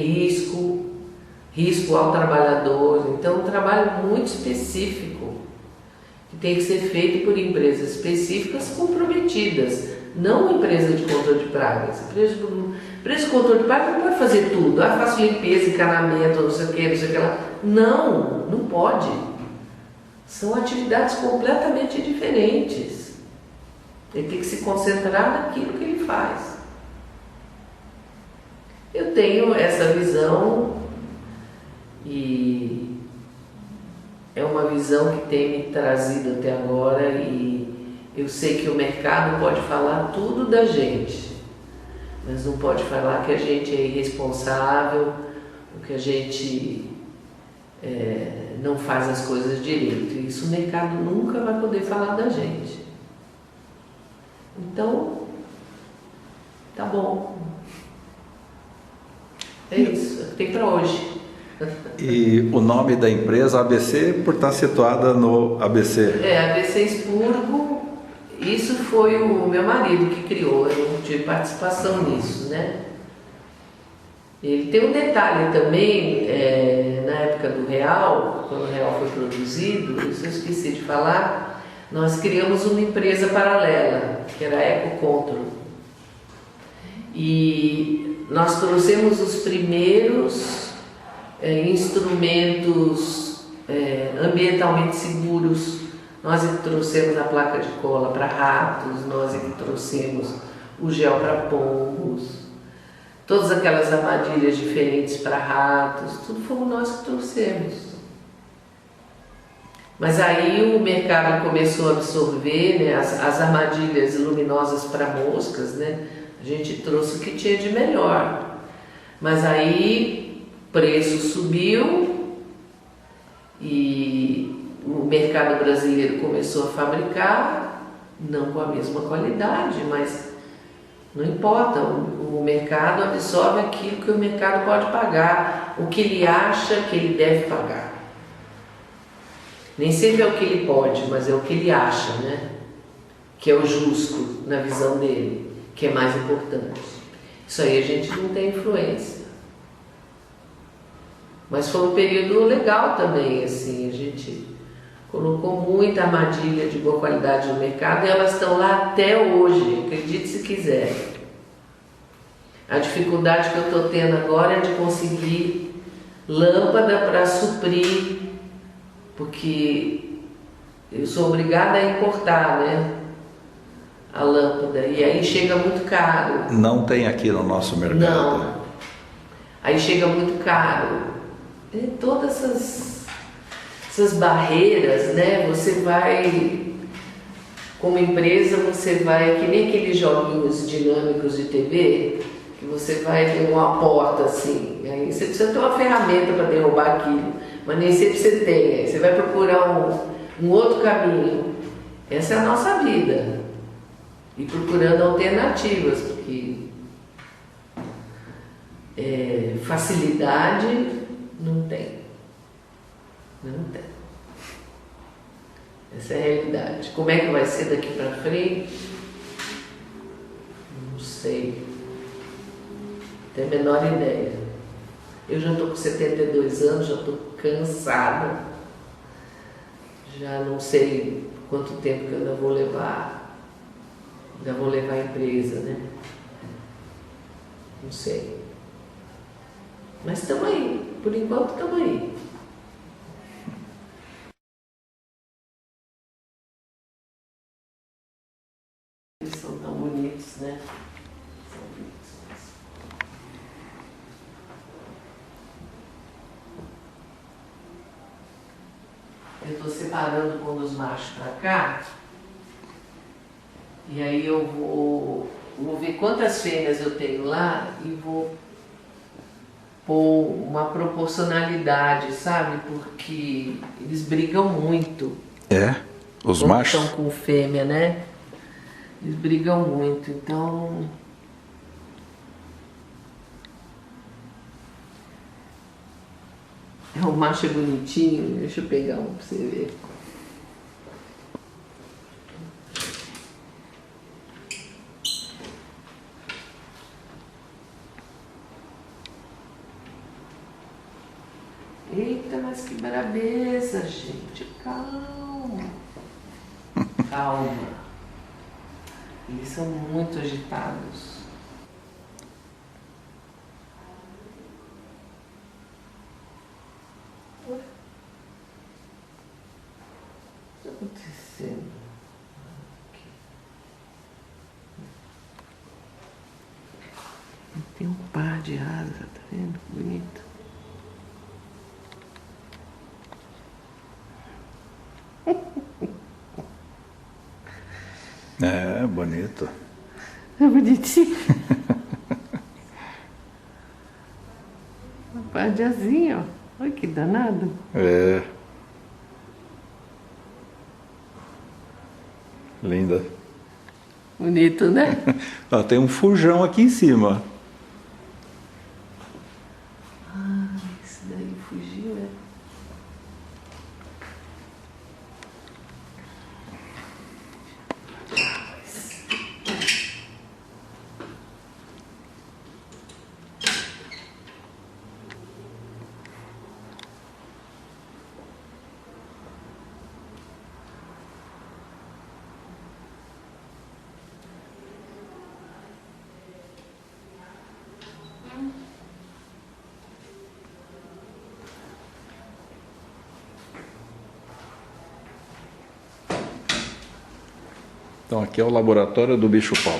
risco ao trabalhador, então é um trabalho muito específico, que tem que ser feito por empresas específicas comprometidas, não empresa de controle de pragas. Empresa de controle de pragas não pode fazer tudo, faço limpeza, encanamento, não sei o que, não sei o que lá. Não, não pode. São atividades completamente diferentes. Ele tem que se concentrar naquilo que ele faz. Eu tenho essa visão e é uma visão que tem me trazido até agora, e eu sei que o mercado pode falar tudo da gente, mas não pode falar que a gente é irresponsável, ou que a gente não faz as coisas direito. Isso o mercado nunca vai poder falar da gente. Então, tá bom. É isso, é o que tem para hoje.
E o nome da empresa ABC por estar situada no ABC?
ABC Expurgo. Isso foi o meu marido que criou, eu não tive participação nisso, né? Ele tem um detalhe também, na época do Real, quando o Real foi produzido, isso eu esqueci de falar, nós criamos uma empresa paralela, que era a Ecocontrol. E nós trouxemos os primeiros instrumentos ambientalmente seguros. Nós trouxemos a placa de cola para ratos, nós trouxemos o gel para pombos, todas aquelas armadilhas diferentes para ratos, tudo fomos nós que trouxemos. Mas aí o mercado começou a absorver, né, as armadilhas luminosas para moscas, né? A gente trouxe o que tinha de melhor. Mas aí o preço subiu e o mercado brasileiro começou a fabricar, não com a mesma qualidade, mas não importa, o mercado absorve aquilo que o mercado pode pagar, o que ele acha que ele deve pagar. Nem sempre é o que ele pode, mas é o que ele acha, né? Que é o justo na visão dele, que é mais importante. Isso aí a gente não tem influência. Mas foi um período legal também, assim, a gente colocou muita armadilha de boa qualidade no mercado e elas estão lá até hoje, acredite se quiser. A dificuldade que eu estou tendo agora é de conseguir lâmpada para suprir, porque eu sou obrigada a importar, né, a lâmpada, e aí chega muito caro.
Não tem aqui no nosso mercado?
Não. Aí chega muito caro. Tem todas essas barreiras, né? Você vai, como empresa, você vai, que nem aqueles joguinhos dinâmicos de TV, que você vai ter uma porta assim, aí você precisa ter uma ferramenta para derrubar aquilo, mas nem sempre você tem, aí você vai procurar um outro caminho. Essa é a nossa vida, e procurando alternativas, porque facilidade não tem. Não tem. Essa é a realidade. Como é que vai ser daqui para frente? Não sei. Não tenho a menor ideia. Eu já estou com 72 anos, já estou cansada. Já não sei quanto tempo que eu ainda vou levar. Ainda vou levar a empresa, né? Não sei. Mas estamos aí. Por enquanto estamos aí. separando quando os machos para cá. E aí eu vou ver quantas fêmeas eu tenho lá e vou pôr uma proporcionalidade, sabe? Porque eles brigam muito.
É? Os
Quando
machos?
estão com fêmea, né? Eles brigam muito, então... O macho é bonitinho, deixa eu pegar um pra você ver. Eita, mas que brabeza, gente. Calma. Calma. Eles são muito agitados. O que está acontecendo? Aqui. Tem um par de asa, tá vendo? Bonito.
É, bonito.
É bonitinho. Um par de asinha, ó. Olha que danado.
É. Linda.
Bonito, né?
Ó, tem um fujão aqui em cima.
Ah, esse daí fugiu, é?
Então aqui é o laboratório do bicho-pau.